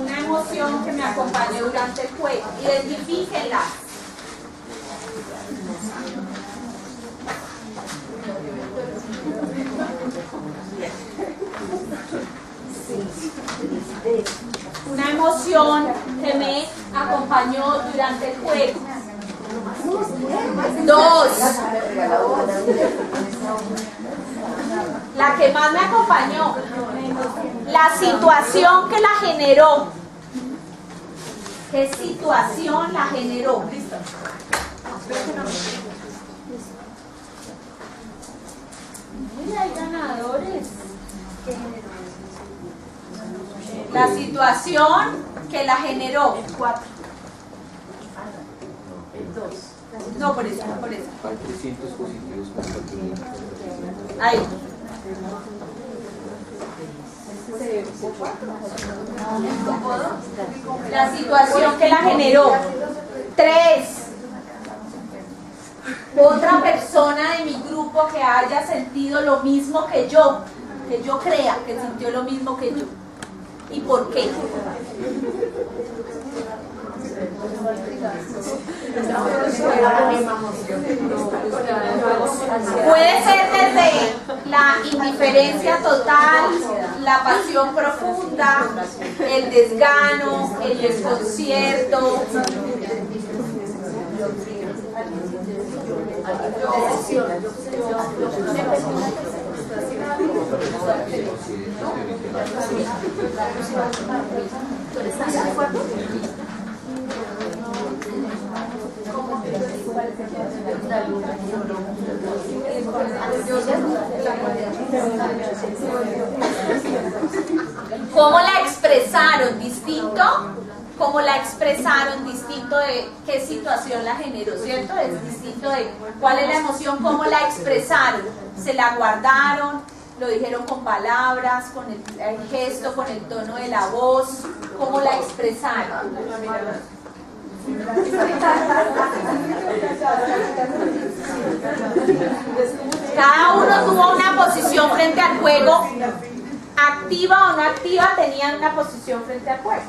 Una emoción que me acompañó durante el juego. Identifíquenla. Una emoción que me acompañó durante el juego. 2. La que más me acompañó. La situación que la generó. ¿Qué situación la generó? Mira, hay ganadores. La situación que la generó. 4. No, por eso. Hay 300 positivos para el Ahí. La situación que la generó. 3. Otra persona de mi grupo que haya sentido lo mismo que yo crea que sintió lo mismo que yo. ¿Y por qué? Puede ser desde la indiferencia total, la pasión profunda, el desgano, el desconcierto, ¿cómo la expresaron? ¿Distinto? ¿Cómo la expresaron? Distinto de qué situación la generó, ¿cierto? Es distinto de cuál es la emoción, cómo la expresaron. ¿Se la guardaron? ¿Lo dijeron con palabras, con el gesto, con el tono de la voz? ¿Cómo la expresaron? Cada uno tuvo una posición frente al juego, activa o no activa, tenían una posición frente al juego.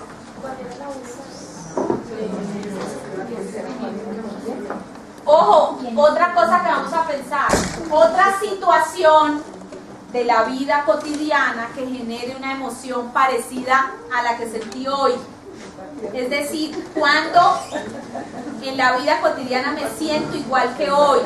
Ojo, otra cosa que vamos a pensar, otra situación de la vida cotidiana que genere una emoción parecida a la que sentí hoy. Es decir, cuando en la vida cotidiana me siento igual que hoy.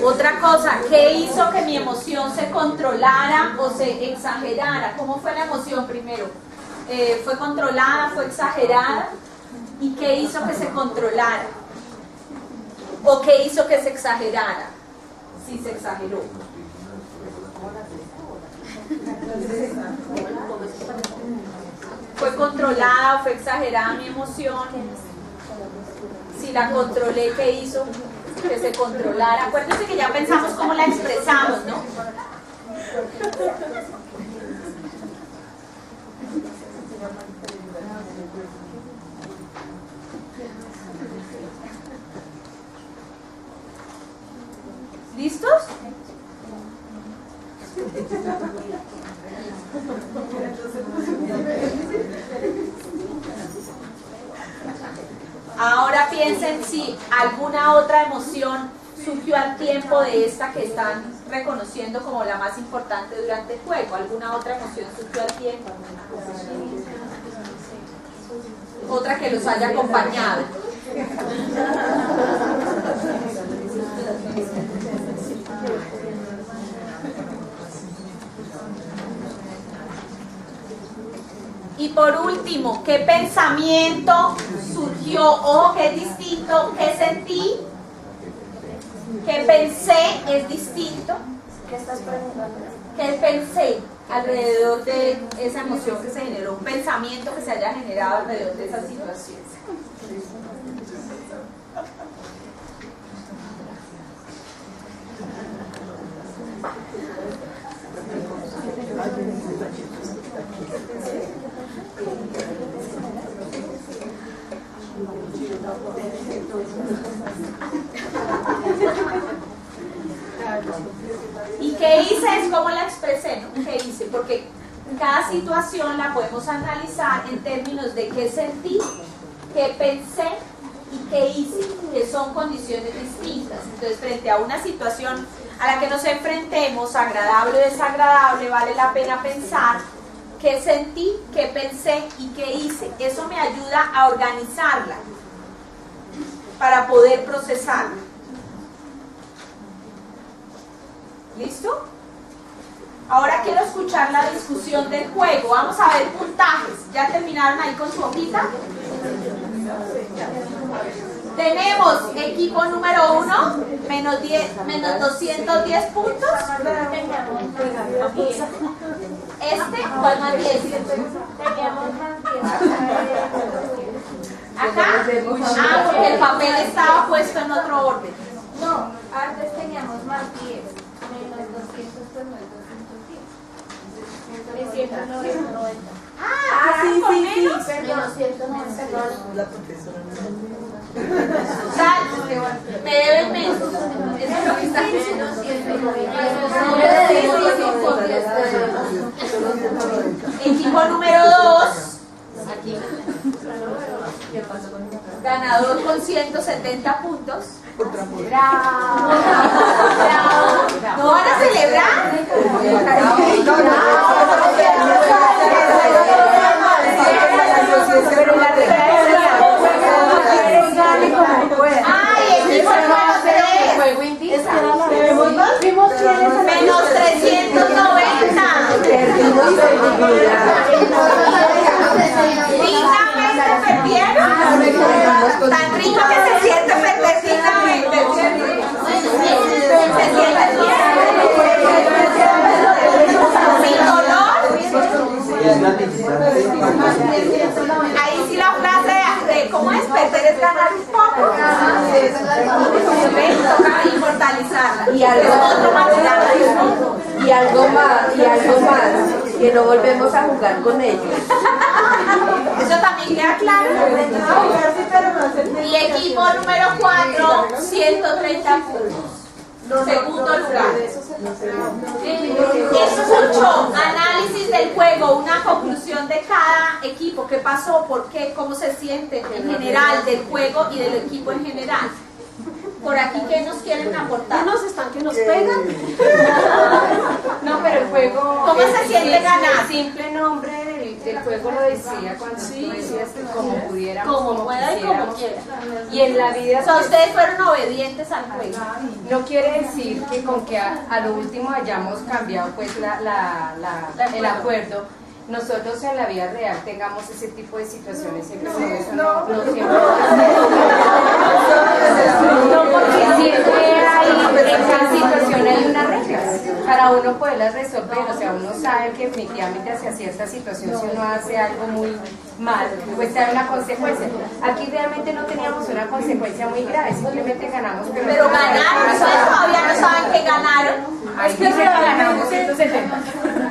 Otra cosa, ¿qué hizo que mi emoción se controlara o se exagerara? ¿Cómo fue la emoción primero? ¿Fue controlada, fue exagerada? ¿Y qué hizo que se controlara? ¿O qué hizo que se exagerara? Si se exageró. ¿Fue controlada o fue exagerada mi emoción? Si la controlé, ¿qué hizo que se controlara? Acuérdense que ya pensamos cómo la expresamos, ¿no? ¿Listos? Ahora piensen si alguna otra emoción surgió al tiempo de esta que están reconociendo como la más importante durante el juego. ¿Alguna otra emoción surgió al tiempo? Otra que los haya acompañado. Y por último, ¿qué pensamiento surgió? Ojo, que es distinto. ¿Qué sentí? ¿Qué pensé? Es distinto. ¿Qué estás preguntando? ¿Qué pensé alrededor de esa emoción que se generó? Un pensamiento que se haya generado alrededor de esa situación. ¿Y qué hice? Es como la expresé, ¿no? ¿Qué hice? Porque cada situación la podemos analizar en términos de qué sentí, qué pensé y qué hice, que son condiciones distintas. Entonces, frente a una situación a la que nos enfrentemos, agradable o desagradable, vale la pena pensar qué sentí, qué pensé y qué hice. Eso me ayuda a organizarla para poder procesarla. ¿Listo? Ahora quiero escuchar la discusión del juego. Vamos a ver puntajes. ¿Ya terminaron ahí con su hojita? Tenemos equipo número 1, menos 210 puntos. ¿cuál más 10? Teníamos más 10. ¿Acá? Porque el papel estaba puesto en otro orden. No, antes teníamos más 10. Menos 200, pues no es 210. Es 190. Sí. Menos 190. La profesora no. Me deben menos. Eso es lo que está diciendo. Equipo número 2. Aquí. Ganador con 170 puntos. ¡Bravo! ¿No van a celebrar? ¡Ay, equipo número 3! Menos 390. ¿Dignamente perdieron? Tan rico que se siente perder dignamente. ¿Se siente bien? ¿Sin dolor? Ahí sí la frase de ¿cómo es? Perder es ganar un poco. Toca inmortalizarla. Y algo más, que no volvemos a jugar con ellos. Eso también queda claro. Y equipo número 4, 130 puntos. Segundo lugar. Escucho análisis del juego, una conclusión de cada equipo, qué pasó, por qué, cómo se sienten en general del juego y del equipo en general. Por aquí, ¿qué nos quieren aportar? Unos están que nos pegan. No, pero el juego... ¿Cómo se siente ganar? El simple nombre del juego lo decía cuando tú decías que como pudiéramos, como pueda y como quiera. Y en la vida... O sea, ustedes fueron obedientes al juego. No quiere decir que con que a lo último hayamos cambiado pues el acuerdo. Nosotros en la vida real tengamos ese tipo de situaciones siempre no siempre. No, porque siempre hay, en cada situación hay unas reglas para uno poderlas resolver. O sea, uno sabe que definitivamente hacia cierta situación, si uno hace algo muy mal, pues hay una consecuencia. Aquí realmente no teníamos una consecuencia muy grave, simplemente ganamos. Pero ganaron, ustedes todavía no saben que ganaron. Es que ganamos 170.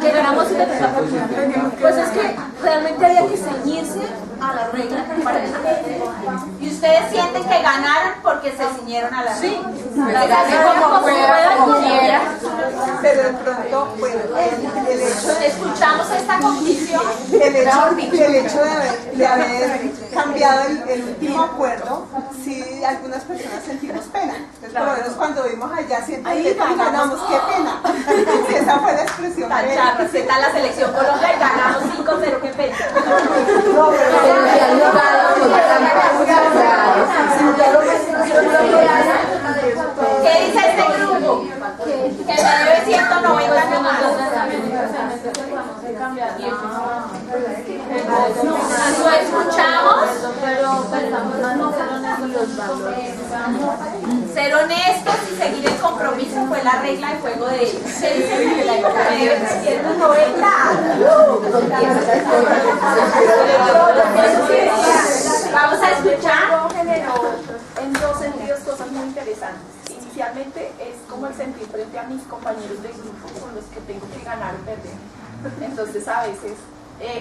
Que ganamos 170. Pues es que realmente había que ceñirse a la regla para eso. Y ustedes sienten que ganaron porque se ciñeron a la regla. Sí, como pueda, como quiera. Pero de pronto, bueno, el hecho de... Escuchamos esta conclusión. El hecho de haber cambiado el último acuerdo, sí, algunas personas sentimos pena. Entonces, por lo menos cuando vimos allá, siempre ganamos, qué pena. Sí, esa fue la expresión. ¿Qué tal la selección Colombia? Ganamos 5-0, qué pena. No, pero ¿qué dice este grupo? Que me debe 190 nomás. ¿Lo escuchamos? Ser honestos y seguir el compromiso fue la regla de juego de ellos. ¿Qué dicen? Que me deben 190. Vamos a escuchar. Generó en dos sentidos cosas muy interesantes. Inicialmente es como el sentir frente a mis compañeros de grupo con los que tengo que ganar o perder. Entonces a veces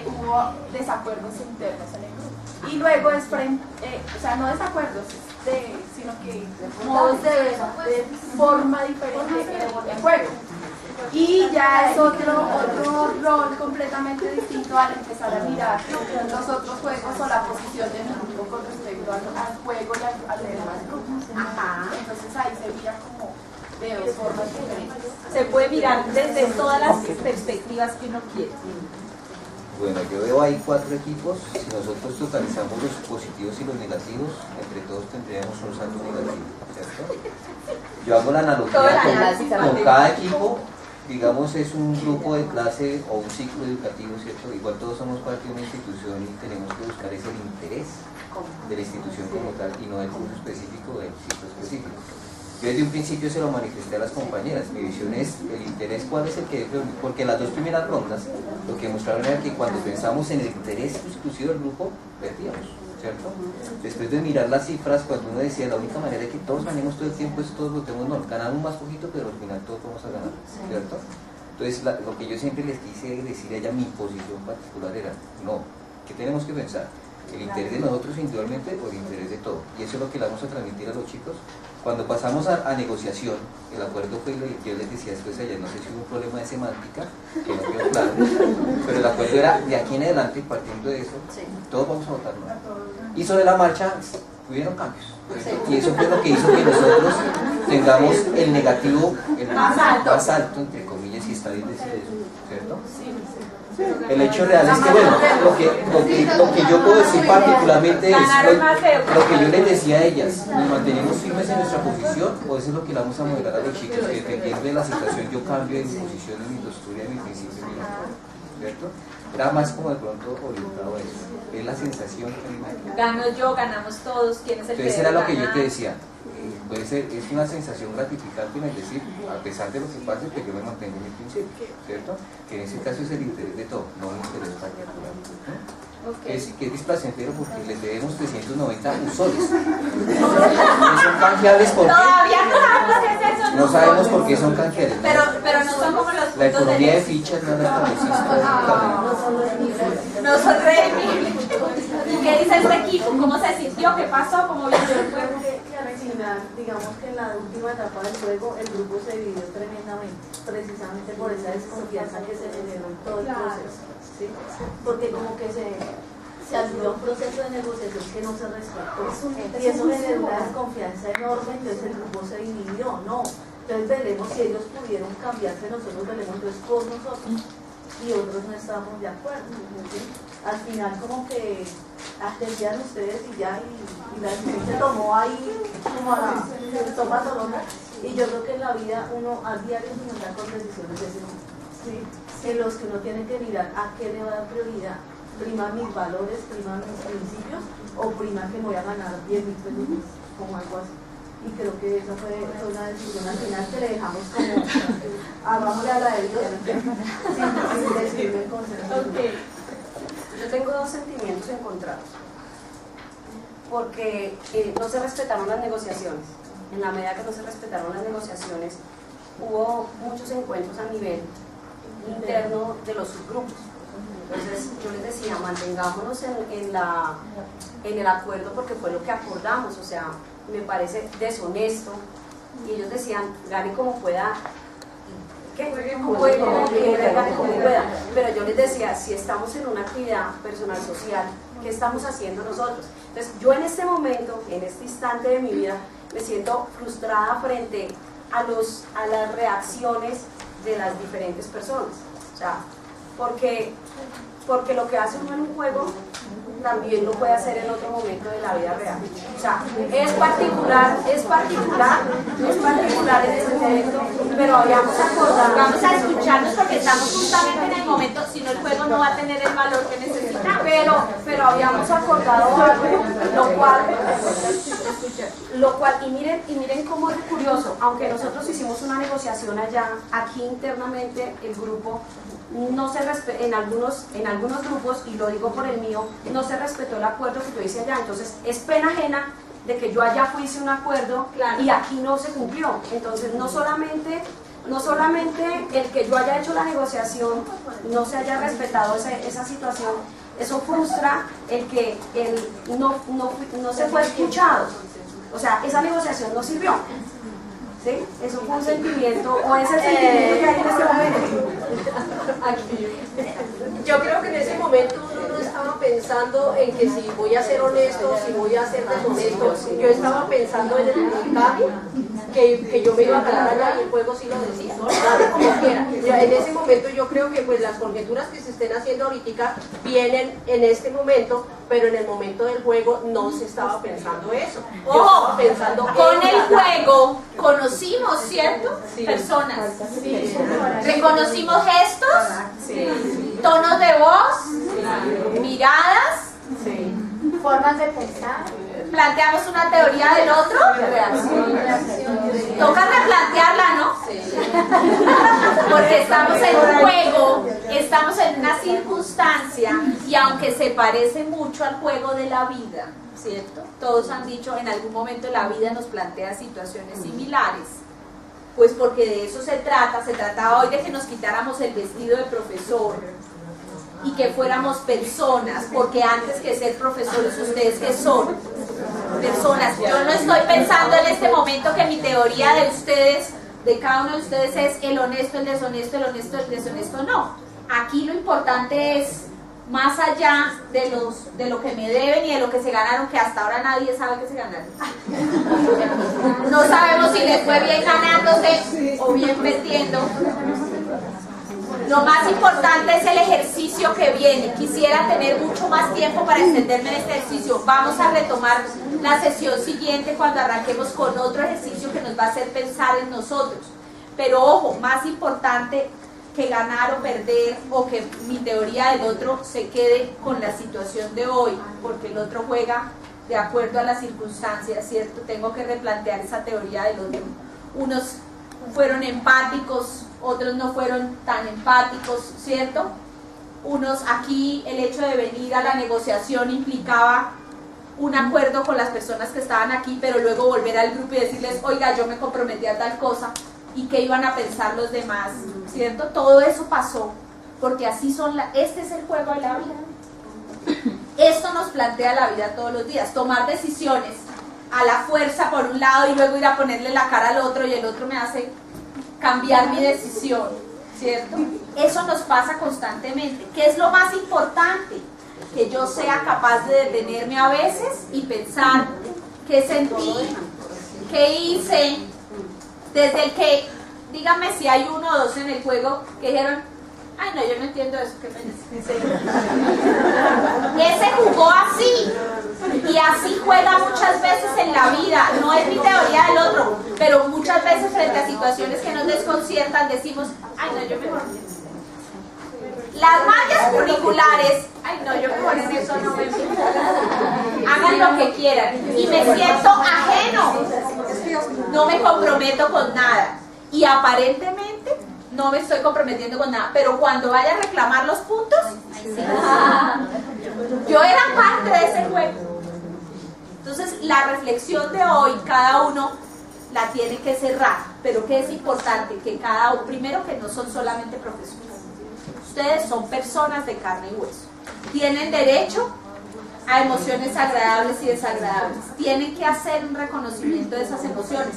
hubo desacuerdos internos en el grupo. Y luego es o sea, no desacuerdos, sino que modos de forma diferente de juego. Y ya es otro rol completamente distinto al empezar a mirar los otros juegos o la posición de mi grupo con respecto al juego y a los demás grupos. Entonces ahí se mira como de dos formas diferentes. Se puede mirar desde todas las perspectivas que uno quiere. Bueno, yo veo ahí 4 equipos. Si nosotros totalizamos los positivos y los negativos, entre todos tendríamos un saldo negativo, ¿cierto? Yo hago la analogía con cada equipo. Digamos, es un grupo de clase o un ciclo educativo, ¿cierto? Igual todos somos parte de una institución y tenemos que buscar ese interés de la institución como tal y no del curso específico o del ciclo específico. Yo desde un principio se lo manifesté a las compañeras, mi visión es el interés, ¿cuál es el que debe predominar? Porque las dos primeras rondas lo que mostraron era que cuando pensamos en el interés exclusivo del grupo, perdíamos, ¿cierto? Después de mirar las cifras, cuando uno decía la única manera de que todos ganemos todo el tiempo es todos votemos, no, ganamos más poquito, pero al final todos vamos a ganar, ¿cierto? Entonces lo que yo siempre les quise decir a ella, mi posición particular era, no, ¿qué tenemos que pensar? El interés de nosotros individualmente o el interés de todos. Y eso es lo que le vamos a transmitir a los chicos. Cuando pasamos a negociación, el acuerdo fue, yo les decía después ayer, no sé si hubo un problema de semántica, que no quedó claro, pero el acuerdo era de aquí en adelante, partiendo de eso, todos vamos a votar no. Y sobre la marcha hubieron cambios. Y eso fue lo que hizo que nosotros tengamos el negativo más alto, entre comillas, y está bien decir eso, ¿cierto? El hecho real es que, bueno, lo que yo puedo decir particularmente es lo que yo les decía a ellas, nos mantenemos firmes en nuestra posición, o eso es lo que le vamos a moderar a los chicos, que dependiendo de la situación yo cambio de mi posición, de mi postura, de mi principio, ¿cierto? Era más como de pronto orientado a eso, es la sensación que gano yo, ganamos todos, ¿quién es el que entonces era lo que yo te decía, puede ser, es una sensación gratificante, es decir, a pesar de lo que pase, que yo me mantengo en mi principio, ¿cierto? Que en ese caso es el interés de todo, no el interés particular, ¿no? Que es displacentero porque les debemos 390 usoles. Son canjeables porque todavía no sabemos qué es eso, no sabemos por qué son canjeables. Pero no son como los la economía de fichas no la no son redimibles. ¿Y qué dice este equipo? ¿Cómo se sintió? ¿Qué pasó? ¿Cómo vio el juego? Que al final, digamos que en la última etapa del juego, el grupo se dividió tremendamente, precisamente por esa desconfianza que se generó en todo el proceso, ¿sí? Porque como que se ayudó a un proceso de negociación que no se respetó, y eso generó una desconfianza enorme, entonces el grupo se dividió, no. Entonces veremos si ellos pudieron cambiarse, nosotros veremos entonces por nosotros, y otros no estábamos de acuerdo, ¿sí? Al final como que atendían ustedes y ya, y la gente se tomó ahí como a la toma dolorosa, y yo creo que en la vida uno a diario se nos da con decisiones de ese tipo, ¿sí? En los que uno tiene que mirar a qué le va a dar prioridad, prima mis valores, prima mis principios, o prima que me voy a ganar 10.000 pesos, como algo así. Y creo que esa fue una decisión al final que le dejamos como hagámosle a la de Dios sin decirle el consejo. Yo tengo dos sentimientos encontrados, porque no se respetaron las negociaciones. En la medida que no se respetaron las negociaciones, hubo muchos encuentros a nivel interno de los subgrupos. Entonces yo les decía, mantengámonos en el acuerdo porque fue lo que acordamos, o sea, me parece deshonesto. Y ellos decían, gane como pueda, gane como pueda. Pero yo les decía, si estamos en una actividad personal social, ¿qué estamos haciendo nosotros? Entonces yo en este momento, en este instante de mi vida, me siento frustrada frente a las reacciones de las diferentes personas. O sea, porque lo que hace uno en un juego también lo puede hacer en otro momento de la vida real. O sea, es particular en ese momento, pero habíamos acordado. Vamos a escucharnos porque estamos justamente en el momento, si no el juego no va a tener el valor que necesitamos. Pero habíamos acordado algo, lo cual, y miren cómo es curioso, aunque nosotros hicimos una negociación allá, aquí internamente el grupo no se en algunos grupos, y lo digo por el mío, no se respetó el acuerdo que yo hice allá. Entonces es pena ajena de que yo allá hice un acuerdo, claro, y aquí no se cumplió. Entonces no solamente el que yo haya hecho la negociación no se haya respetado esa situación, eso frustra el que no se fue escuchado. O sea, esa negociación no sirvió. ¿Sí? Eso fue un sentimiento, o es el sentimiento que hay en este momento. Yo creo que en ese momento uno no estaba pensando en que si voy a ser honesto, si voy a ser deshonesto. Yo estaba pensando en el puntaje que yo me iba a ganar allá, y el juego sí lo decía, dale como quiera. En ese momento yo creo que pues las conjeturas que se estén haciendo ahorita vienen en este momento, pero en el momento del juego no se estaba pensando eso. Ojo, con el juego conocimos, ¿cierto? Sí. Personas. Sí. Reconocimos gestos, sí, tonos de voz, sí, miradas, sí, formas de pensar. Planteamos una teoría del otro, reacción. Toca replantearla, ¿no? Porque estamos en un juego, estamos en una circunstancia, y aunque se parece mucho al juego de la vida, ¿cierto? Todos han dicho en algún momento la vida nos plantea situaciones similares. Pues porque de eso se trataba hoy de que nos quitáramos el vestido de profesor y que fuéramos personas, porque antes que ser profesores, ¿ustedes qué son? Personas. Yo no estoy pensando en este momento que mi teoría de ustedes, de cada uno de ustedes, es el honesto, el deshonesto, el honesto, el deshonesto, no. Aquí lo importante es, más allá de lo que me deben y de lo que se ganaron, que hasta ahora nadie sabe que se ganaron. No sabemos si les fue bien ganándose o bien perdiendo. Lo más importante es el ejercicio que viene. Quisiera tener mucho más tiempo para extenderme en este ejercicio. Vamos a retomar la sesión siguiente cuando arranquemos con otro ejercicio que nos va a hacer pensar en nosotros. Pero ojo, más importante que ganar o perder, o que mi teoría del otro se quede con la situación de hoy, porque el otro juega de acuerdo a las circunstancias, ¿cierto? Tengo que replantear esa teoría del otro. Unos fueron empáticos, otros no fueron tan empáticos, ¿cierto? Unos, aquí el hecho de venir a la negociación implicaba un acuerdo con las personas que estaban aquí, pero luego volver al grupo y decirles, oiga, yo me comprometí a tal cosa, y qué iban a pensar los demás, ¿cierto? Todo eso pasó, porque así son, este es el juego de la vida. Esto nos plantea la vida todos los días, tomar decisiones a la fuerza por un lado y luego ir a ponerle la cara al otro y el otro me hace cambiar mi decisión, ¿cierto? Eso nos pasa constantemente. ¿Qué es lo más importante? Que yo sea capaz de detenerme a veces y pensar qué sentí, qué hice, desde el que, díganme si hay uno o dos en el juego que dijeron, ay no, yo no entiendo eso, qué pena. Ese jugó así, y así juega muchas veces en la vida. No es mi teoría del otro, pero muchas veces frente a situaciones que nos desconciertan decimos, ay no, yo mejor. Las mallas curriculares, ay no, yo mejor en eso no me meto. Hagan lo que quieran, y me siento ajeno, no me comprometo con nada, y aparentemente no me estoy comprometiendo con nada, pero cuando vaya a reclamar los puntos, yo era parte de ese juego. Entonces la reflexión de hoy, cada uno la tiene que cerrar, pero que es importante que cada uno, primero, que no son solamente profesores, ustedes son personas de carne y hueso, tienen derecho a emociones agradables y desagradables, tienen que hacer un reconocimiento de esas emociones.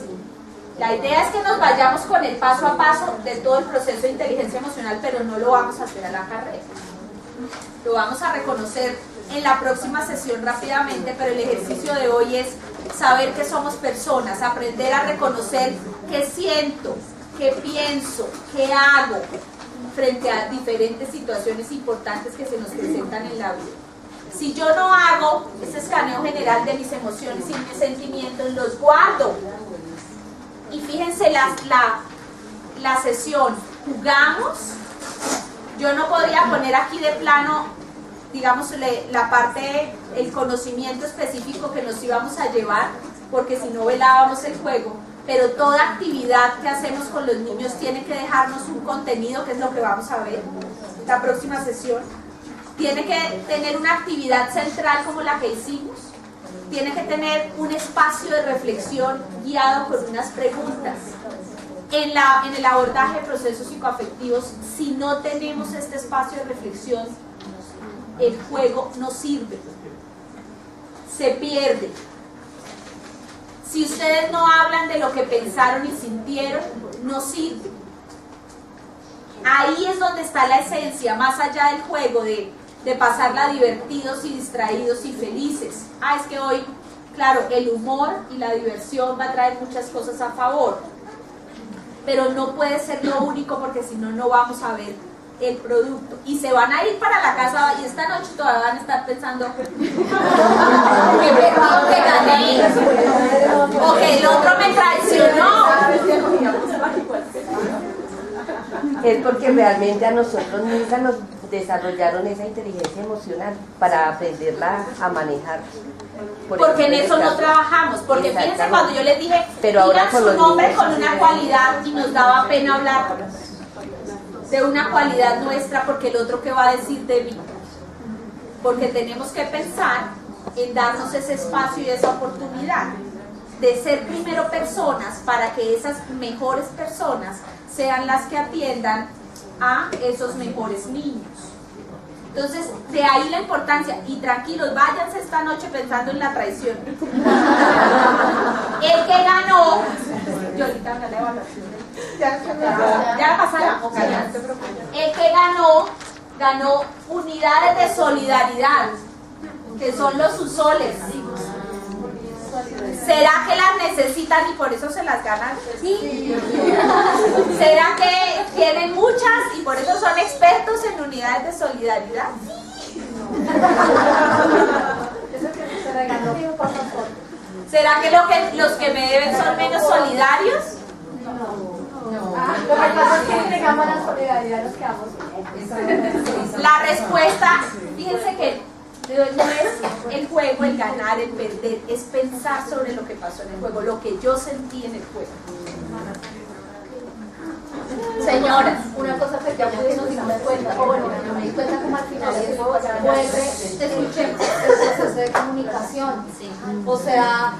La idea es que nos vayamos con el paso a paso de todo el proceso de inteligencia emocional, pero no lo vamos a hacer a la carrera. Lo vamos a reconocer en la próxima sesión rápidamente, pero el ejercicio de hoy es saber que somos personas, aprender a reconocer qué siento, qué pienso, qué hago frente a diferentes situaciones importantes que se nos presentan en la vida. Si yo no hago ese escaneo general de mis emociones y mis sentimientos, los guardo. Y fíjense la sesión, jugamos, yo no podría poner aquí de plano, digamos, la parte, el conocimiento específico que nos íbamos a llevar, porque si no velábamos el juego, pero toda actividad que hacemos con los niños tiene que dejarnos un contenido, que es lo que vamos a ver en la próxima sesión, tiene que tener una actividad central como la que hicimos, tiene que tener un espacio de reflexión guiado por unas preguntas. En el abordaje de procesos psicoafectivos, si no tenemos este espacio de reflexión, el juego no sirve, se pierde. Si ustedes no hablan de lo que pensaron y sintieron, no sirve. Ahí es donde está la esencia, más allá del juego, de pasarla divertidos y distraídos y felices. Es que hoy, claro, el humor y la diversión va a traer muchas cosas a favor, pero no puede ser lo único, porque si no, no vamos a ver el producto. Y se van a ir para la casa y esta noche todavía van a estar pensando que perdí, que gané, o que el otro me traicionó. Es porque realmente a nosotros nunca nos desarrollaron esa inteligencia emocional para aprenderla a manejar. Porque en eso no trabajamos, porque fíjense cuando yo les dije, pero ahora digan su nombre con una cualidad y nos daba pena hablar de una cualidad nuestra porque el otro qué va a decir de mí, porque tenemos que pensar en darnos ese espacio y esa oportunidad de ser primero personas para que esas mejores personas sean las que atiendan a esos mejores niños. Entonces, de ahí la importancia, y tranquilos, váyanse esta noche pensando en la traición. El que ganó, yo ahorita hago la evaluación. ¿Ya la pasaron? El que ganó unidades de solidaridad, que son los usoles. ¿Será que las necesitan y por eso se las ganan? Sí. ¿Será que tienen muchas y por eso son expertos en unidades de solidaridad? ¿Será que los que me deben son menos solidarios? Lo que pasa es que entregamos la solidaridad a los que vamos. La respuesta, fíjense que no es el juego, el ganar, el perder, es pensar sobre lo que pasó en el juego, lo que yo sentí en el juego. Señoras, una cosa que ya que nos dimos cuenta, o bueno, yo me di cuenta como al final es te escuché el proceso de comunicación. O sea,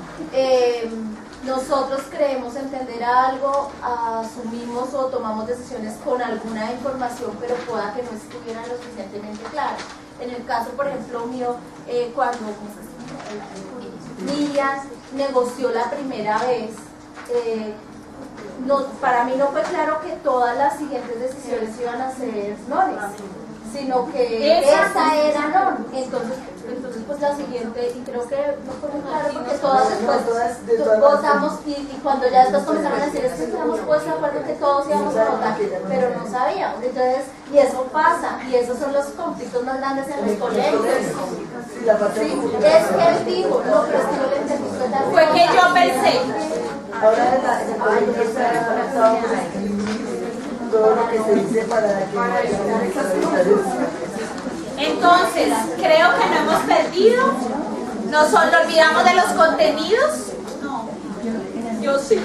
nosotros creemos entender algo, asumimos o tomamos decisiones con alguna información, pero pueda que no estuvieran lo suficientemente claras. En el caso, por ejemplo, mío, cuando Miriam negoció la primera vez, para mí no fue claro que todas las siguientes decisiones iban a ser nones, sino que esa era non. Entonces pues la siguiente, y creo que no fue muy claro porque todas después votamos y cuando ya después comenzaron a decir es que estamos puestos de acuerdo que todos íbamos a votar, pero no sabíamos. Entonces, y eso pasa, y esos son los conflictos más grandes en los colegios. Sí, es que él dijo, no, pero es que no le entendí. Fue que yo pensé. Ahora todo lo que se dice para que entonces, creo que no hemos perdido, nos olvidamos de los contenidos. No, yo sí.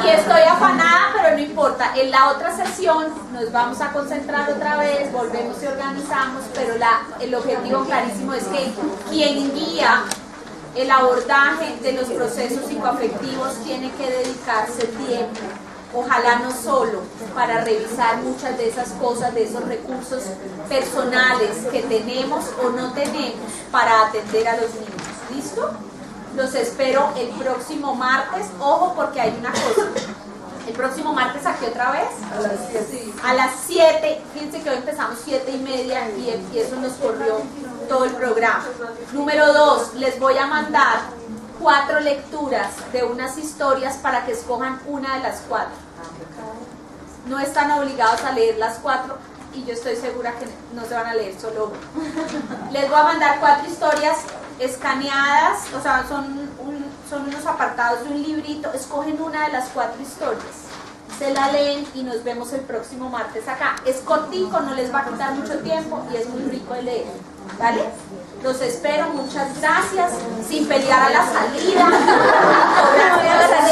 Y estoy afanada, pero no importa. En la otra sesión nos vamos a concentrar otra vez, volvemos y organizamos, pero el objetivo clarísimo es que quien guía el abordaje de los procesos psicoafectivos tiene que dedicarse tiempo. Ojalá no solo para revisar muchas de esas cosas, de esos recursos personales que tenemos o no tenemos para atender a los niños. ¿Listo? Los espero el próximo martes. Ojo, porque hay una cosa. El próximo martes, ¿aquí otra vez? A las 7. A las 7. Fíjense que hoy empezamos 7:30 y eso nos corrió todo el programa. Número 2, les voy a mandar 4 lecturas de unas historias para que escojan una de las 4. No están obligados a leer las 4 y yo estoy segura que no se van a leer solo una. Les voy a mandar 4 historias escaneadas, o sea, son unos apartados de un librito. Escogen una de las 4 historias, se la leen y nos vemos el próximo martes acá. Es cortico, no les va a quitar mucho tiempo y es muy rico de leer. ¿Vale? Los espero, muchas gracias, sin pelear a la salida. Gracias.